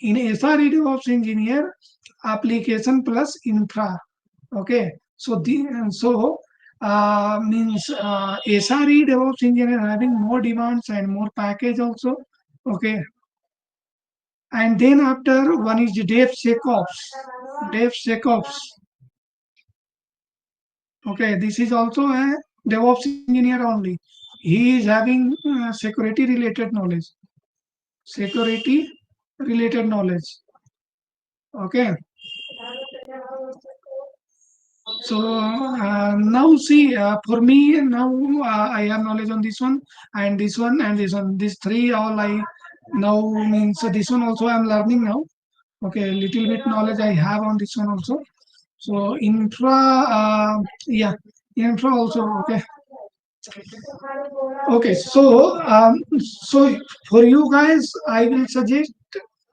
In SRE DevOps engineer, application plus infra. Okay. So means SRE DevOps engineer having more demands and more package also. Okay. And then after one is DevSecOps. DevSecOps. Okay. This is also a DevOps engineer only. He is having security related knowledge. Security related knowledge. Okay, so now see, for me now, I have knowledge on this one and this one and this one, these three all I now means, so this one also I am learning now. Okay, little bit knowledge I have on this one also. So infra, yeah, infra also. Okay, okay, so for you guys I will suggest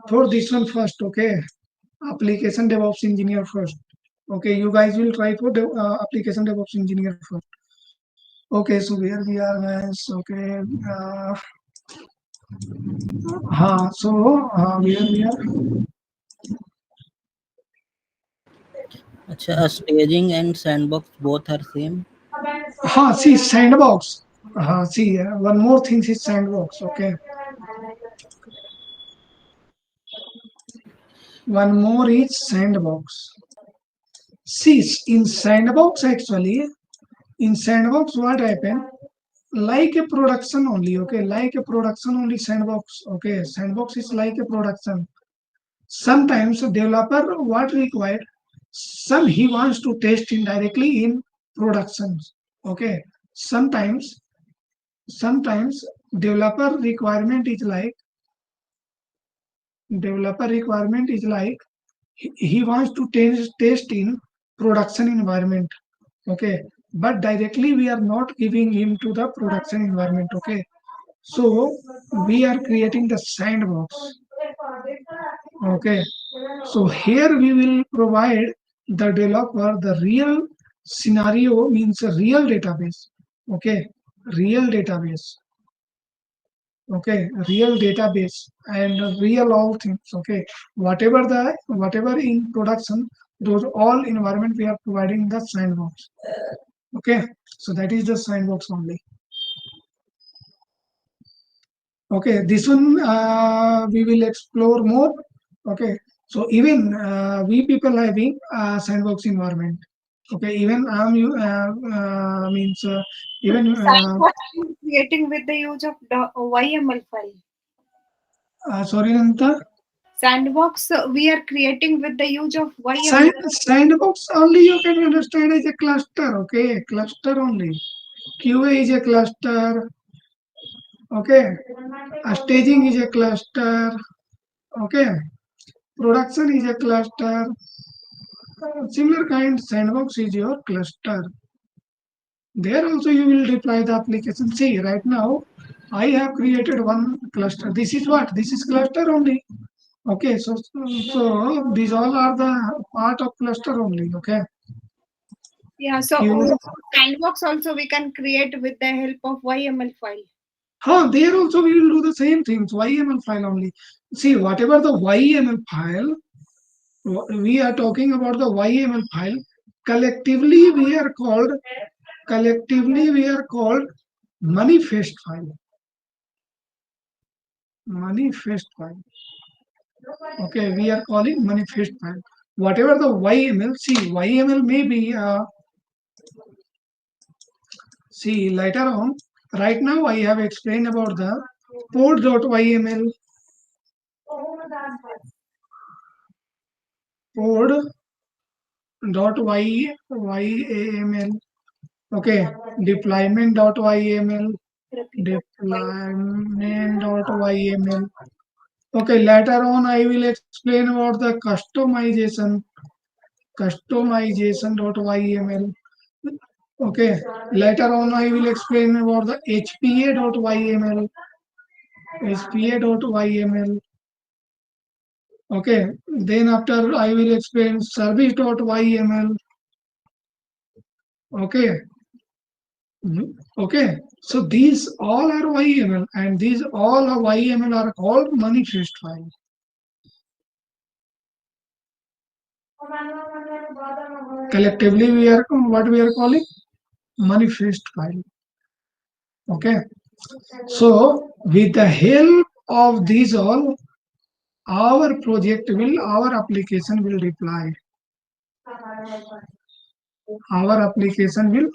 for this one first. Okay, application DevOps engineer first. Okay, you guys will try for the application DevOps engineer first. Okay, so where we are, guys? Okay, where we are? Staging and sandbox both are same. See, sandbox. See, one more thing is sandbox. Okay, one more is sandbox. See, in sandbox actually, in sandbox what happened? Like a production only. Okay, like a production only sandbox. Okay, sandbox is like a production. Sometimes developer what required, some he wants to test indirectly in productions. Okay, sometimes sometimes developer requirement is like, developer requirement is like he wants to test in production environment. Okay, but directly we are not giving him to the production environment. Okay, so we are creating the sandbox. Okay, so here we will provide the developer the real scenario, means a real database. Okay, real database. Okay, real database and real all things. Okay, whatever in production, those all environment we are providing the sandbox. Okay, so that is the sandbox only. Okay, this one we will explore more. Okay, so even we people having sandbox environment. Okay, even you means even Sandbox is creating with the use of the YML file. sorry, Nanta. Sandbox we are creating with the use of YML. Sandbox only you can understand as a cluster. Okay, cluster only. QA is a cluster. Okay, staging is a cluster. Okay, production is a cluster. Similar kind sandbox is your cluster. There also you will deploy the application. See, right now I have created one cluster. This is what? This is cluster only. Okay, so these all are the part of cluster only. Okay. Yeah, so You, sandbox also we can create with the help of YML file. there also we will do the same things. YML file only. See, whatever the YML file, we are talking about the YML file. Collectively, we are called manifest file. Manifest file. Okay, we are calling manifest file. Whatever the YML, see, YML may be, see, later on, right now I have explained about the pod.yml, pod.yaml, okay, deployment.yml, deployment.yml. Okay, later on I will explain about the customization.yml. Okay, later on I will explain about the hpa.yml, hpa.yml. Okay, then after I will explain service.yml. Okay, okay. So these all are YML, and these all are YML are called manifest file. Collectively, we are what we are calling manifest file. Okay. So with the help of these all, our application will deploy. Our application will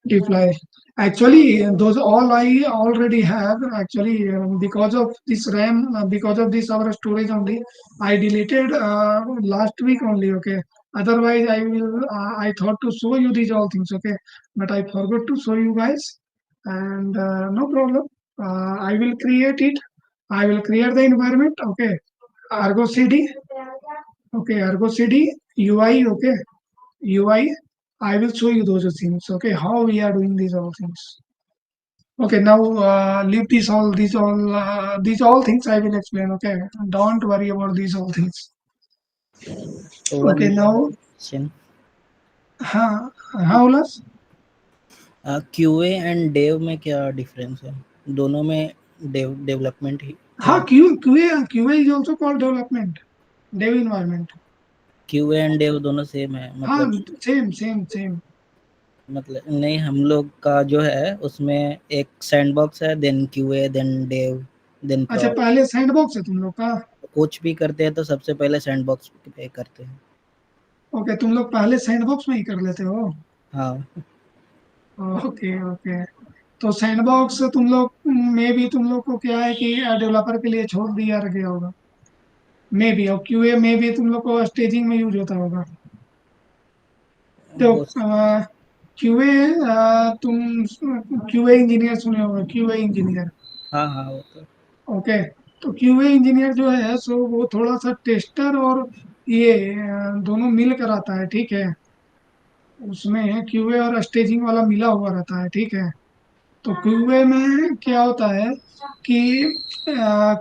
deploy. Actually, those all I already have. Actually, because of this RAM, because of this our storage only, I deleted last week only. Okay. Otherwise, I thought to show you these all things. Okay, but I forgot to show you guys, and no problem. I will create it. I will create the environment. Okay. Argo CD. Okay. Argo CD UI. Okay. UI. I will show you those things. Okay, how we are doing these all things. Okay, now leave these all things I will explain. Okay, don't worry about these all things. one Okay, more now question. how less? QA and dev में क्या difference है? दोनों में development ही हाँ, QA is also called development, dev environment. QA and dev दोनों same है हाँ, मतलब? same. मतलब नहीं, हम लोग का जो है उसमें एक सैंडबॉक्स है, then QA, then dev, then अच्छा, प्रॉड। पहले सैंडबॉक्स है तुम लोग का? कुछ भी करते हैं तो सबसे पहले सैंडबॉक्स पे करते हैं। ओके, तुम लोग पहले सैंडबॉक्स में ही कर लेते हो? हाँ। ओके। तो सैंडबॉक्स तुम लोग में भी तुम लोग को क्या है कि डेवलपर के लिए छोड़ दिया गया होगा, मे बी, और क्यूए में भी तुम लोग को स्टेजिंग में यूज होता होगा। तो हो क्यूए, तुम क्यूए इंजीनियर सुने होंगे, क्यूए इंजीनियर। हाँ वो तो ओके, तो क्यूए इंजीनियर जो है सो वो थोड़ा सा टेस्टर और ये दोनों मिल कर आता है, ठीक है। उसमें क्यूए और स्टेजिंग वाला मिला हुआ रहता है, ठीक है। तो क्यूए में क्या होता है कि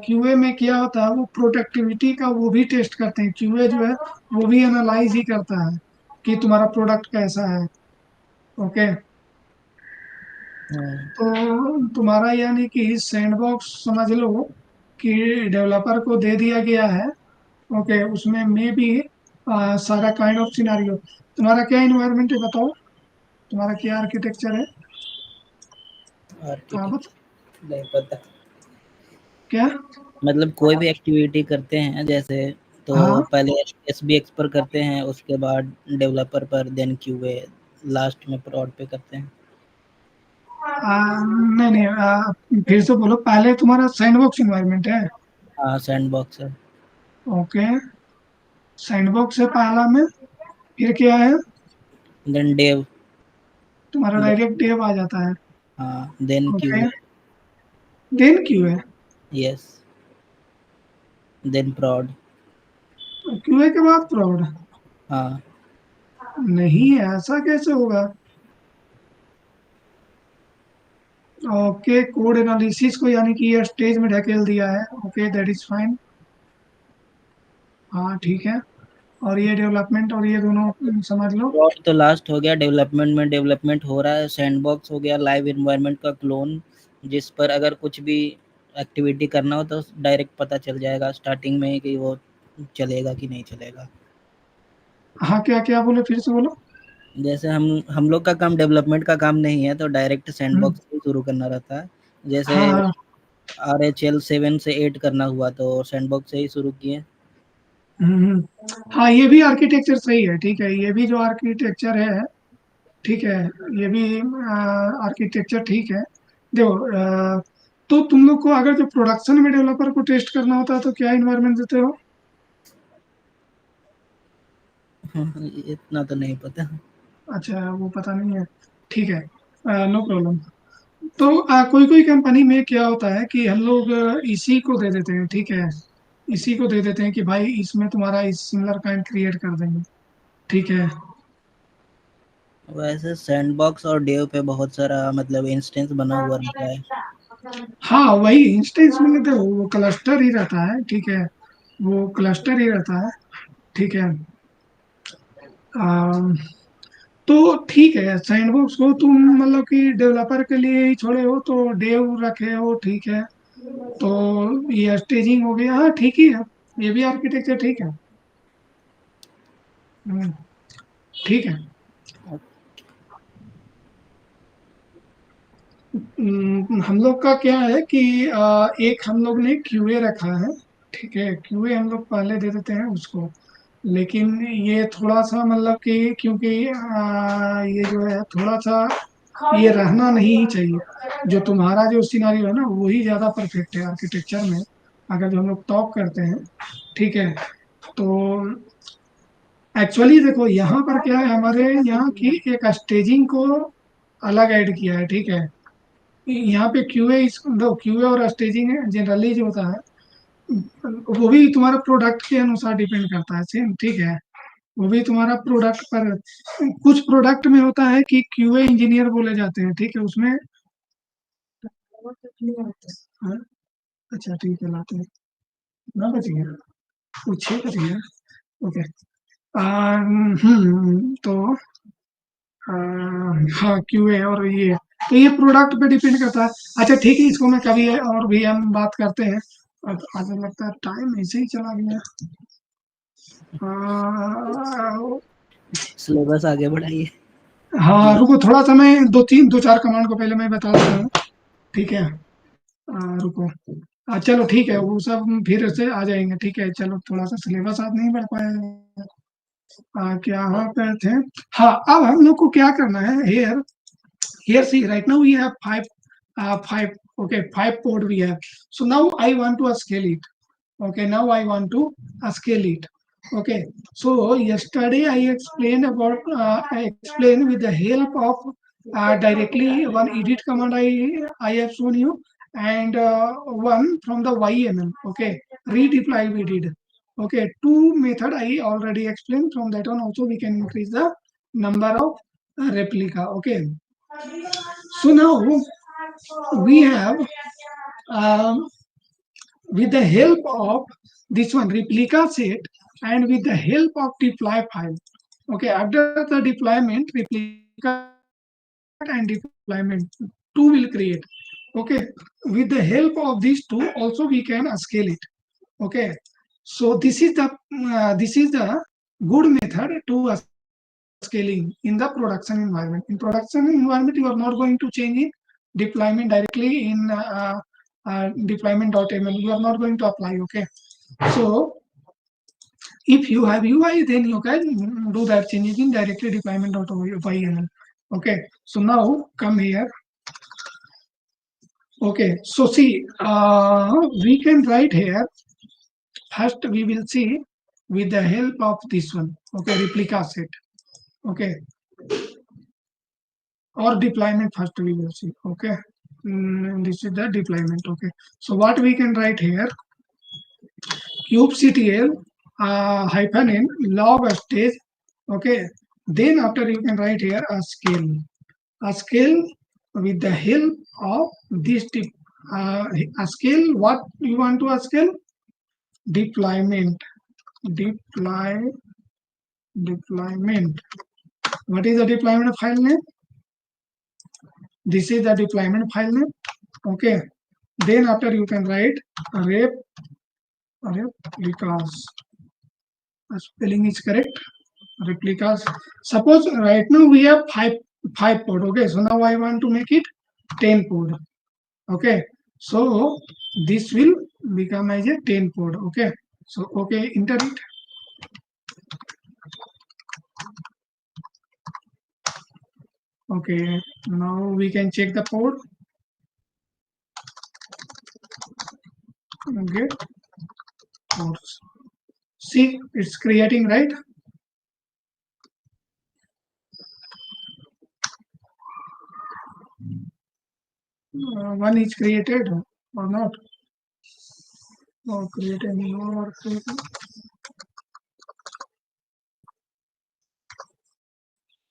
क्यूए में क्या होता है, वो प्रोडक्टिविटी का वो भी टेस्ट करते हैं। क्यूए जो है वो भी एनालाइज ही करता है कि तुम्हारा प्रोडक्ट कैसा है। ओके। हाँ, तो तुम्हारा यानी कि सैंडबॉक्स समझ लो कि डेवलपर को दे दिया गया है। ओके, उसमें मे भी सारा काइंड ऑफ सिनारियो। तुम्हारा क्या इन्वायरमेंट है बताओ, तुम्हारा क्या आर्किटेक्चर है? हाँ बता। आर्किटेक्ट नहीं पता। क्या? मतलब कोई भी एक्टिविटी करते हैं जैसे, तो हाँ। पहले एसबीएक्स पर करते हैं, उसके बाद डेवलपर पर, देन क्यूए, लास्ट में prod पे करते हैं। नहीं नहीं, फिर से बोलो, पहले तुम्हारा सैंडबॉक्स इन्वायरमेंट है। हाँ, सैंडबॉक्स है। ओके, सैंडबॉक्स है पहला में, फिर क्या है? Then dev. तुम्हारा देन, डायरेक्ट डेव आ जाता है। हाँ, then okay, QA. Then Q है? Yes, then prod। क्यूए के बाद प्रोड? हाँ, नहीं, ऐसा कैसे होगा? ओके, कोड एनालिसिस को यानी कि ये स्टेज में ढकेल दिया है। Okay, that is fine. हाँ ठीक है। और ये डेवलपमेंट और ये दोनों समझ लो। prod तो लास्ट हो गया। डेवलपमेंट में डेवलपमेंट हो रहा है। सैंडबॉक्स हो गया लाइव एनवायरनमेंट का क्लोन, जिस पर अगर कुछ भी एक्टिविटी करना हो तो डायरेक्ट पता चल जाएगा स्टार्टिंग में ही कि वो चलेगा कि नहीं चलेगा। हाँ, क्या क्या बोले, फिर से बोलो। जैसे हम लोग का काम डेवलपमेंट का काम नहीं है, तो डायरेक्ट हम्म, सैंडबॉक्स से शुरू करना रहता है। जैसे हाँ हाँ। RHL 7 से 8 करना हुआ तो सैंडबॉक्स से ही शुरू किए। हाँ, ये भी आर्किटेक्चर सही है, ठीक है, ये भी जो आर्किटेक्चर है, ठीक है, ये भी आर्किटेक्चर ठीक है। देखो, तो तुम लोग को अगर जो प्रोडक्शन में डेवलपर को टेस्ट करना होता है तो क्या इन्वायरमेंट देते हो? इतना तो नहीं पता। अच्छा, वो पता नहीं है, ठीक है, नो प्रॉब्लम। तो कोई कोई कंपनी में क्या होता है कि हम लोग इसी को दे देते हैं, ठीक है, इसी को दे देते हैं कि भाई इसमें तुम्हारा इस सिमिलर काइंड क्रिएट कर देंगे, ठीक है। वैसे सैंडबॉक्स और डेव पे बहुत सारा मतलब इंस्टेंस बना हुआ रहता है। हाँ, वही इंस्टेंस में देखो वो क्लस्टर ही रहता है, ठीक है, वो क्लस्टर ही रहता है, ठीक है। अम, तो ठीक है, सैंडबॉक्स को तुम मतलब कि डेवलपर के लिए ही छोड़े हो तो डेव रखे हो, ठीक है। तो ये स्टेजिंग हो गया, हाँ ठीक ही है, ये भी आर्किटेक्चर ठीक है। हम्म, ठीक है। हम लोग का क्या है कि एक हम लोग ने क्यूए रखा है, ठीक है, क्यूए हम लोग पहले दे देते हैं उसको। लेकिन ये थोड़ा सा मतलब कि क्योंकि ये जो है थोड़ा सा ये रहना नहीं चाहिए। जो तुम्हारा जो सिनारियो है ना वही ज्यादा परफेक्ट है आर्किटेक्चर में, अगर जो हम लोग टॉक करते हैं, ठीक है। तो एक्चुअली देखो यहाँ पर क्या है, हमारे यहाँ की एक स्टेजिंग को अलग ऐड किया है, ठीक है। यहाँ पे क्यूए, दो क्यूए और स्टेजिंग जनरली जो होता है वो भी तुम्हारा प्रोडक्ट के अनुसार डिपेंड करता है, सेम, ठीक है। वो भी तुम्हारा प्रोडक्ट पर, कुछ प्रोडक्ट में होता है कि क्यूए इंजीनियर बोले जाते हैं, ठीक है, उसमें। हाँ, अच्छा ठीक है, लाते हैं। ना बच गया, कुछ ही बच गया। ओके। तो आ, हाँ, क्यूए और ये, तो ये प्रोडक्ट पे डिपेंड करता है। अच्छा ठीक है, इसको मैं कभी और भी हम बात करते हैं। अब आज लगता है टाइम ऐसे ही चला गया। आ, सिलेबस आगे बढ़ाइए। हाँ रुको, थोड़ा सा मैं दो चार कमांड को पहले मैं बता देता हूँ, ठीक है। रुको, चलो ठीक है, वो सब फिर से आ जाएंगे, ठीक है। चलो, थोड़ा सा सिलेबस आज नहीं बढ़ पाया। क्या वहाँ पे थे? हाँ, अब हम लोग को क्या करना है, hair here see right now we have five, okay, 5 port we have. So now I want to scale it. Okay, now I want to scale it. Okay, so yesterday I explained about I explained with the help of directly one edit command I have shown you, and one from the YML. Okay, redeploy we did. Okay, two method I already explained. From that one also we can increase the number of replica. Okay, so now we have um, with the help of this one replica set and with the help of deploy file. Okay, after the deployment, replica set and deployment two will create. Okay, with the help of these two also we can scale it. Okay, so this is the good method to scaling in the production environment. In production environment, you are not going to change in deployment directly in deployment.ml. You are not going to apply. Okay, so if you have UI, then you can do that changes in directly deployment.yml. Okay, so now come here. Okay, so see, we can write here. First, we will see with the help of this one. Okay, replica set. Okay, or deployment first we will see. Okay, this is the deployment. Okay, so what we can write here, kubectl hyphen n log stage. Okay, then after you can write here a scale with the help of this tip. A scale, what you want to scale? Deployment. Deployment. What is the deployment file name? This is the deployment file name. Okay, then after you can write replicas. Spelling is correct. Replicas. Suppose right now we have five port. Okay, so now I want to make it 10 port. Okay, so this will become as a 10 port. Okay, so okay, enter it. Okay, now we can check the port. Get ports. See, it's creating, right? One is created or not? Or created or created.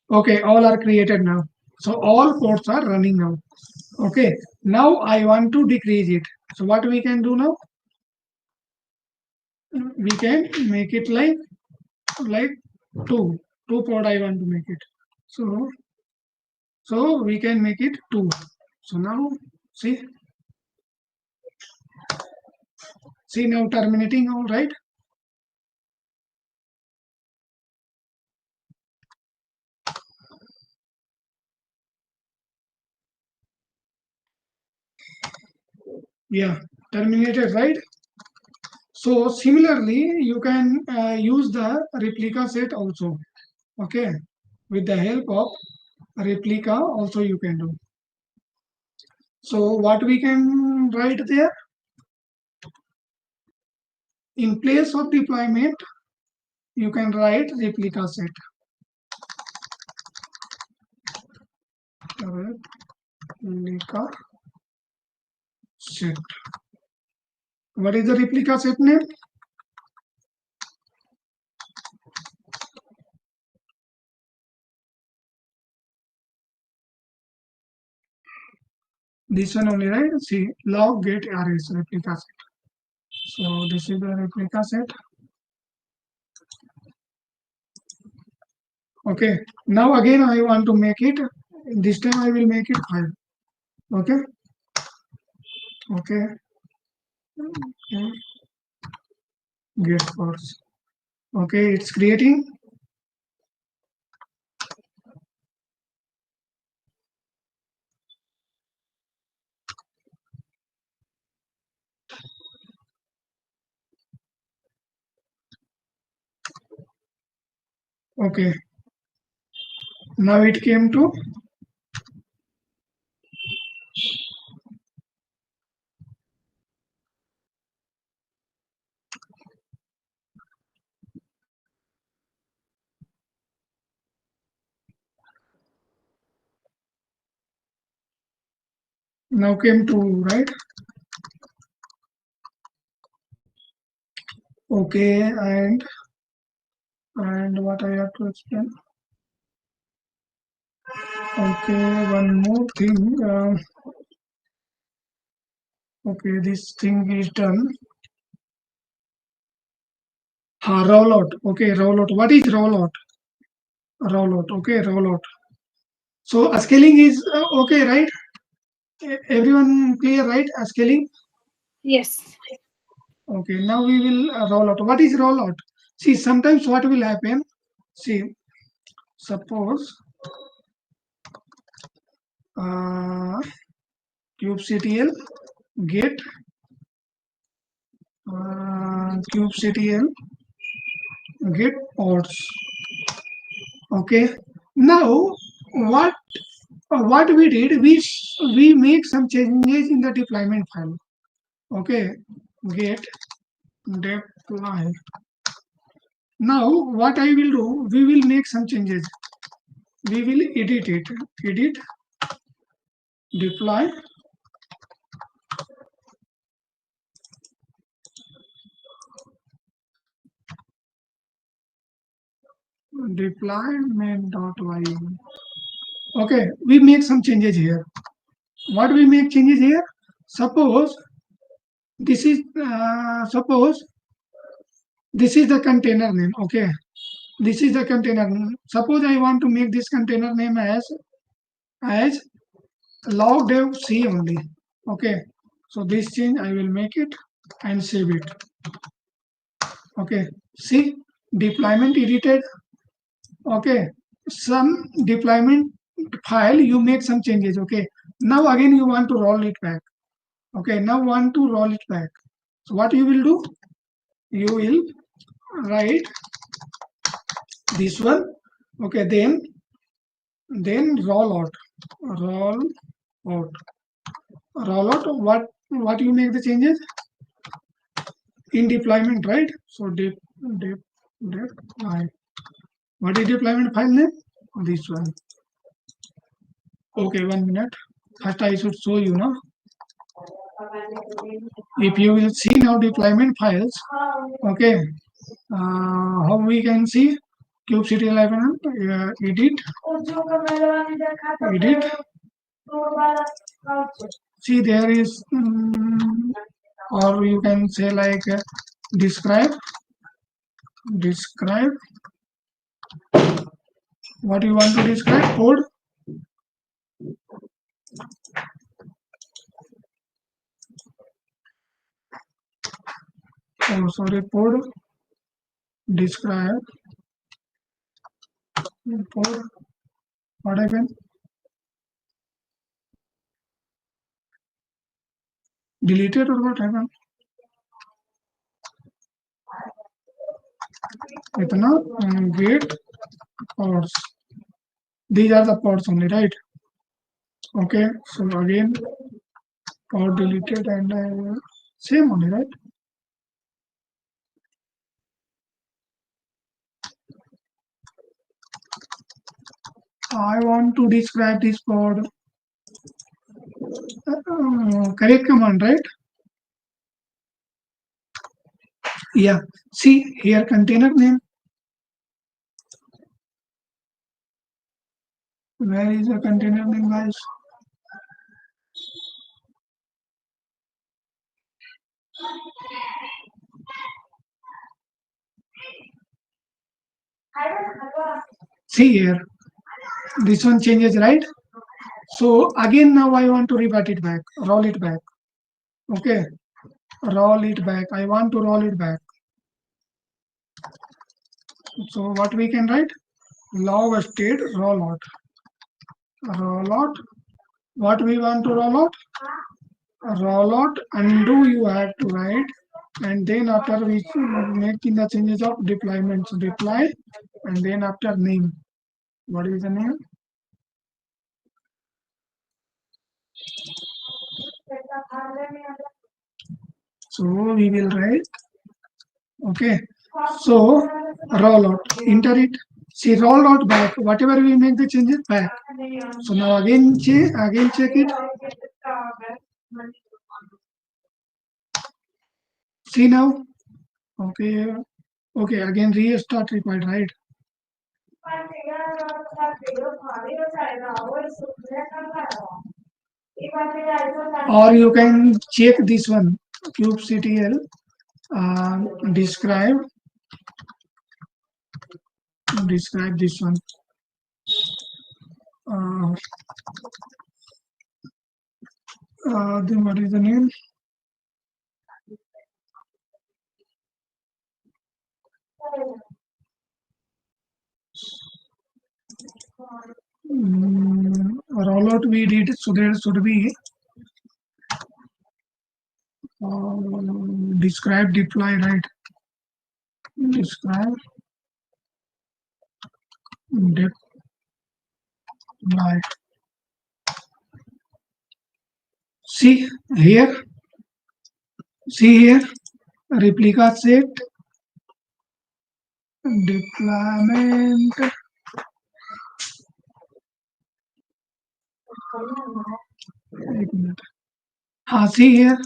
Okay, all are created now. So all ports are running now. Okay, now I want to decrease it. So what we can do now? We can make it like two port I want to make it. So we can make it 2. So now see now terminating, all right. Yeah, terminated, right. So similarly you can use the replica set also. Okay, with the help of replica also you can do. So what we can write there, in place of deployment you can write replica set. Replica set. What is the replica set name? This one only, right? See, log get arrays replica set. So this is the replica set. Okay, now again I want to make it. This time I will make it 5. Okay. Okay. Get force. Okay, it's creating. Okay. Now it came to right. Okay, and what I have to explain. Okay, one more thing. Okay, this thing is done. Rollout. Okay, rollout. What is rollout? Rollout. Okay, rollout. So scaling is okay, right? Everyone clear, right? Scaling. Yes. Okay, now we will roll out. What is roll out? See, sometimes what will happen? See, suppose uh, kubectl get kubectl get pods. Okay. Now what we did? We make some changes in the deployment file. Okay. Get deploy. Now what I will do? We will make some changes. We will edit it. Edit deploy deployment.y. Okay, we make some changes here. What we make changes here? Suppose suppose this is the container name. Okay, this is the container name. Suppose I want to make this container name as log dev c only. Okay, so this change I will make it and save it. Okay, see deployment edited. Okay, some deployment file you make some changes. Okay, now again you want to roll it back. Okay, now want to roll it back. So what you will do? You will write this one. Okay, then roll out. Roll out. Roll out. What you make the changes in deployment, right? So deploy. What is deployment file name? This one. Okay, 1 minute. First I should show you now. If you will see now deployment files, okay, how we can see kubectl 11 edit. See there is or you can say like describe what you want to describe code. Oh sorry, code describe code. What happened? Deleted or what happened? Itna get pods. These are the pods only, right? Okay, so again pod deleted and same only, right? I want to describe this pod. Correct command, right? Yeah. See here container name. Where is the container name, guys? See here. This one changes, right? So again now I want to revert it back, roll it back. Okay. Roll it back. I want to roll it back. So what we can write? Log state roll out. Roll out. What we want to roll out? Roll out undo you have to write, and then after we making the changes of deployment. So deploy and then after name. What is the name? So we will write. Okay. So roll out. Enter it. See roll out back. Whatever we make the changes back. So now again check it. See now. Okay. Okay. Again restart required, right? or you can check this one, kubectl describe this one. Then what is the name? Rollout we did, so there should be describe deploy, right? Describe deploy. See here, replica set deployment. एक minute. हाँ, see here.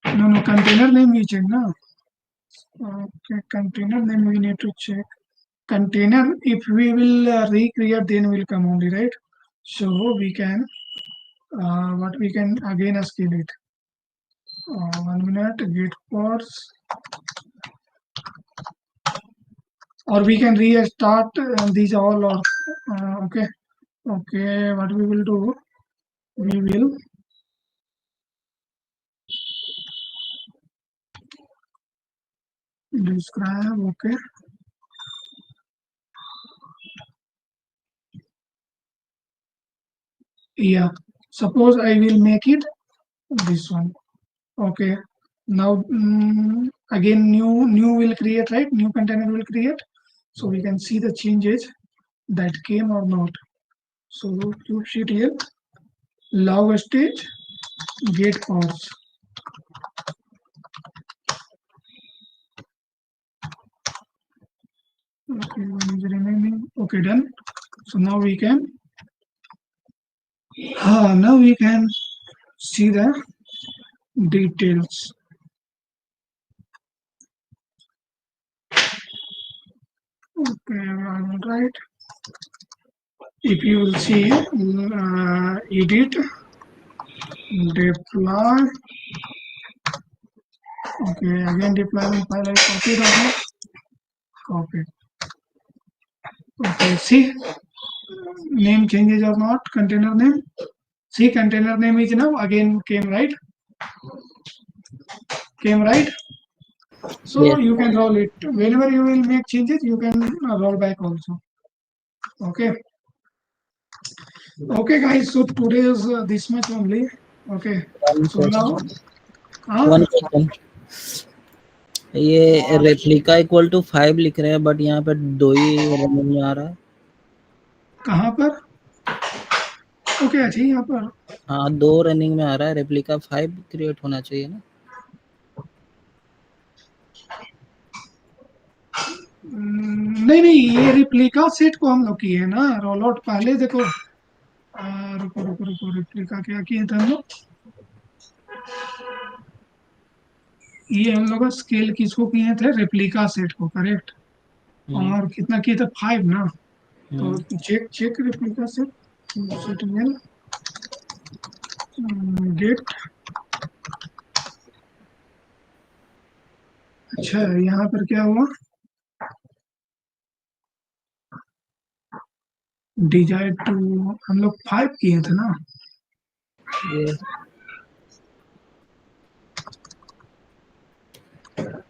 No, container name we check now. Okay, container name we need to check. Container, if we will recreate, then will come only, right? So we can, what we can again scale it. 1 minute, get pods, or we can restart these all, or okay. What we will do, we will describe, okay. Yeah, suppose I will make it this one. Okay, now again new will create, right? New container will create, so we can see the changes that came or not. So kubectl log stage get pods. Okay, one is remaining. Okay, done. So now we can see the details. Okay, all right. If you will see edit deploy. Okay, again deployment file I copied over. Copy. Okay, see name changes or not, container name. See, container name is now again came right. So Yes. you can roll it. Whenever you will make changes, you can roll back also. Okay. Okay, guys. So today is this much only. Okay. One So now, question. One question. ये replica equal to 5 लिख रहे हैं, but यहाँ पे 2 ही running में आ रहा है. कहाँ पर? ओके, अच्छा यहाँ पर. हाँ, 2 रनिंग में आ रहा है. रेप्लिका 5 क्रिएट होना चाहिए ना. नहीं, ये रिप्लिका सेट को हम लोग किए ना. रोल आउट पहले देखो. रुको, रिप्लिका क्या किए थे हम लोग. ये हम लोग स्केल किसको किए थे, रेप्लिका सेट को, करेक्ट. और कितना किए थे, 5 ना. तो चेक रेप्लिका सेट गेट. अच्छा, यहाँ पर क्या हुआ, डिजायर टू हम लोग 5 किए थे ना.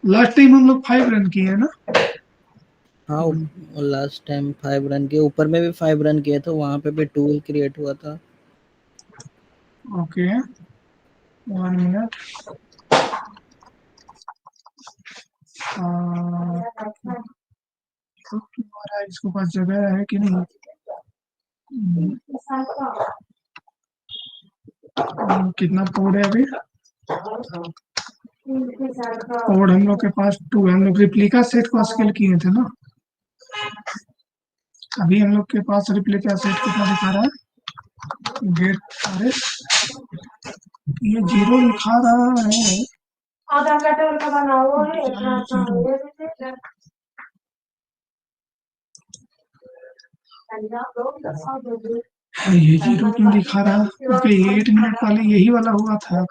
लास्ट टाइम हम लोग 5 रन किए ना. हाँ, लास्ट टाइम 5 रन किए. ऊपर में भी 5 रन किए थे, वहां पे भी 2 ही क्रिएट हुआ था. Okay, 1 minute. तुम्हारा इसको पास जगह है कि नहीं. कितना कोड है अभी. कोड हम लोग के पास 2. हम लोग रिप्लिका सेट को स्केल किए थे ना. अभी हम लोग के पास रिप्लिका सेट कितना दिखा रहा है, गेट. अरे ये 0 लिखा रहा है. ये 0 क्यों दिखा रहा? ओके, ये 8 मिनट वाले यही वाला हुआ था।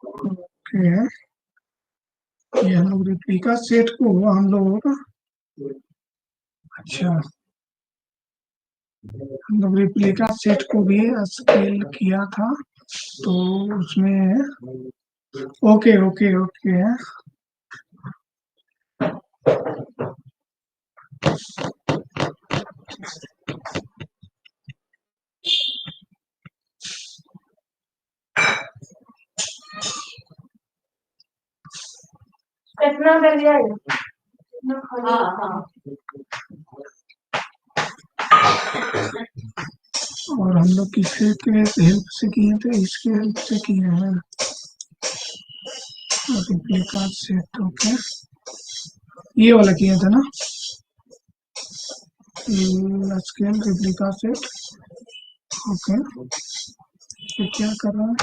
ओके, ये हम लोग रेप्लिका सेट को हम लोग, अच्छा, हम लोग रेप्लिका सेट को भी स्केल किया था, तो उसमें ओके ओके ओके कितना कर दिया है? और हम लोग किसके हेल्प से किए थे? इसके हेल्प से किए हैं रेप्लिका सेट। ओके, ये वाला किया था ना, स्केल रेप्लिका सेट। ओके, तो क्या कर रहा है?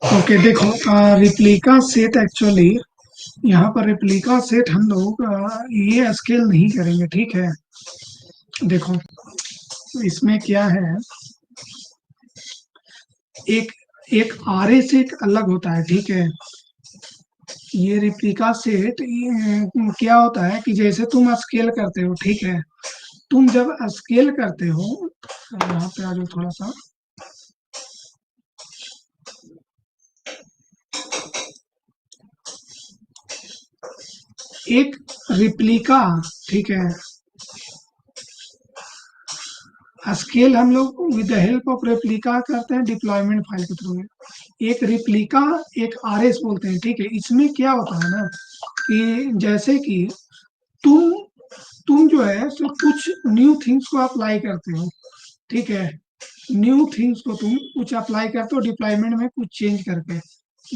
ओके, देखो, रिप्लिका सेट एक्चुअली, यहाँ पर रेप्लिका सेट हम लोग ये स्केल नहीं करेंगे, ठीक है। देखो, इसमें क्या है, एक एक आरए सेट अलग होता है, ठीक है। ये रेप्लिका सेट क्या होता है कि जैसे तुम स्केल करते हो, ठीक है, तुम जब स्केल करते हो, यहाँ पे आ जाओ थोड़ा सा, एक रिप्लिका, ठीक है, स्केल हम लोग with the help of replica करते हैं डिप्लॉयमेंट फाइल के थ्रू। एक रिप्लिका, एक आरएस बोलते हैं, ठीक है। इसमें क्या होता है ना कि जैसे कि तुम तुम जो है तो कुछ न्यू थिंग्स को अप्लाई करते हो, ठीक है। न्यू थिंग्स को तुम कुछ अप्लाई करते हो डिप्लॉयमेंट में कुछ चेंज करके,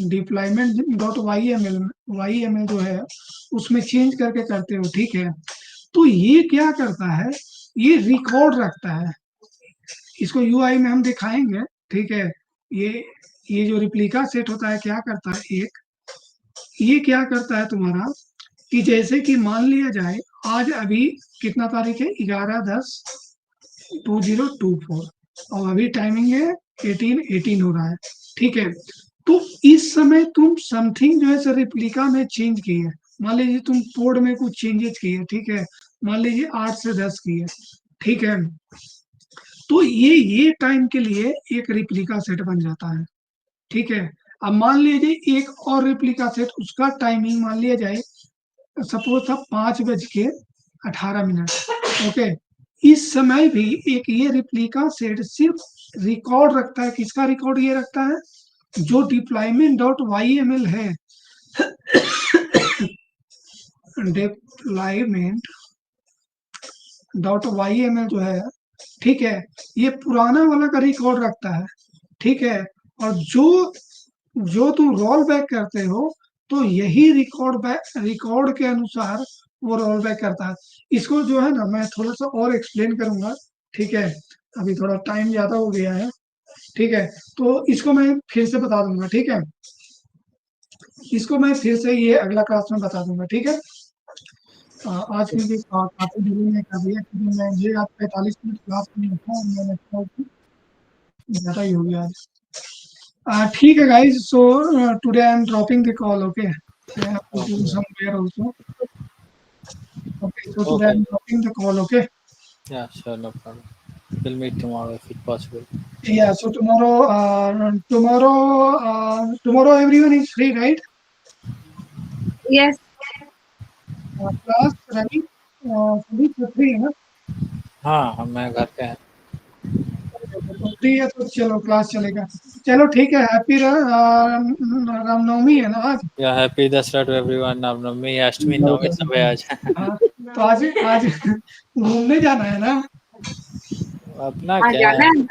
deployment dot Y M L जो है उसमें चेंज करके करते हो, ठीक है। तो ये क्या करता है, ये रिकॉर्ड रखता है, इसको यूआई में हम दिखाएंगे, ठीक है। ये जो रिप्लिका सेट होता है क्या करता है, एक ये क्या करता है तुम्हारा कि जैसे कि मान लिया जाए आज अभी कितना तारीख है, 11/10/2024, और अभी टाइमिंग है 18:18 हो रहा है, ठीक है। तो इस समय तुम समथिंग जो है सर रिप्लिका में चेंज की है, मान लीजिए तुम कोड में कुछ चेंजेस किए, ठीक है, मान लीजिए 8 से 10 किए, ठीक है। तो ये टाइम के लिए एक रिप्लिका सेट बन जाता है, ठीक है। अब मान लीजिए एक और रिप्लिका सेट, उसका टाइमिंग मान लिया जाए सपोज था 5:18। ओके, इस समय भी एक ये रिप्लिका सेट सिर्फ रिकॉर्ड रखता है, किसका रिकॉर्ड ये रखता है, जो deployment dot Y M L है, deployment dot Y M L जो है, ठीक है, ये पुराना वाला का रिकॉर्ड रखता है, ठीक है। और जो तुम रोल बैक करते हो तो यही रिकॉर्ड के अनुसार वो रोल बैक करता है। इसको जो है ना मैं थोड़ा सा और एक्सप्लेन करूंगा, ठीक है, अभी थोड़ा टाइम ज्यादा हो गया है, ठीक है। तो इसको मैं फिर से बता दूंगा, ठीक है, इसको मैं फिर से ये अगला क्लास में बता दूंगा, ठीक है। आज के लिए काफी डिले में कर दिया क्योंकि मैं ये आज 45 मिनट क्लास में था और मैंने सोचा कि ज्यादा ही हो गया आज। ठीक है guys, so today I'm dropping the call, okay, I have to do somewhere also, okay, so today Okay. I'm dropping the call, okay. Yeah, sure, no problem. We'll meet tomorrow if it's possible. Yeah, so tomorrow everyone is free, right? Yes. Class running सभी free है ना? हाँ, मैं घर पे हैं। तो free है तो चलो क्लास चलेगा। चलो ठीक है, हैप्पी रामनवमी है ना आज। या happy Dussehra to everyone. Ramnavami, Ashtami, Navami सब है आज। हाँ, तो आज आज घूमने जाना है ना। अपना हाँ क्या जाना है। है।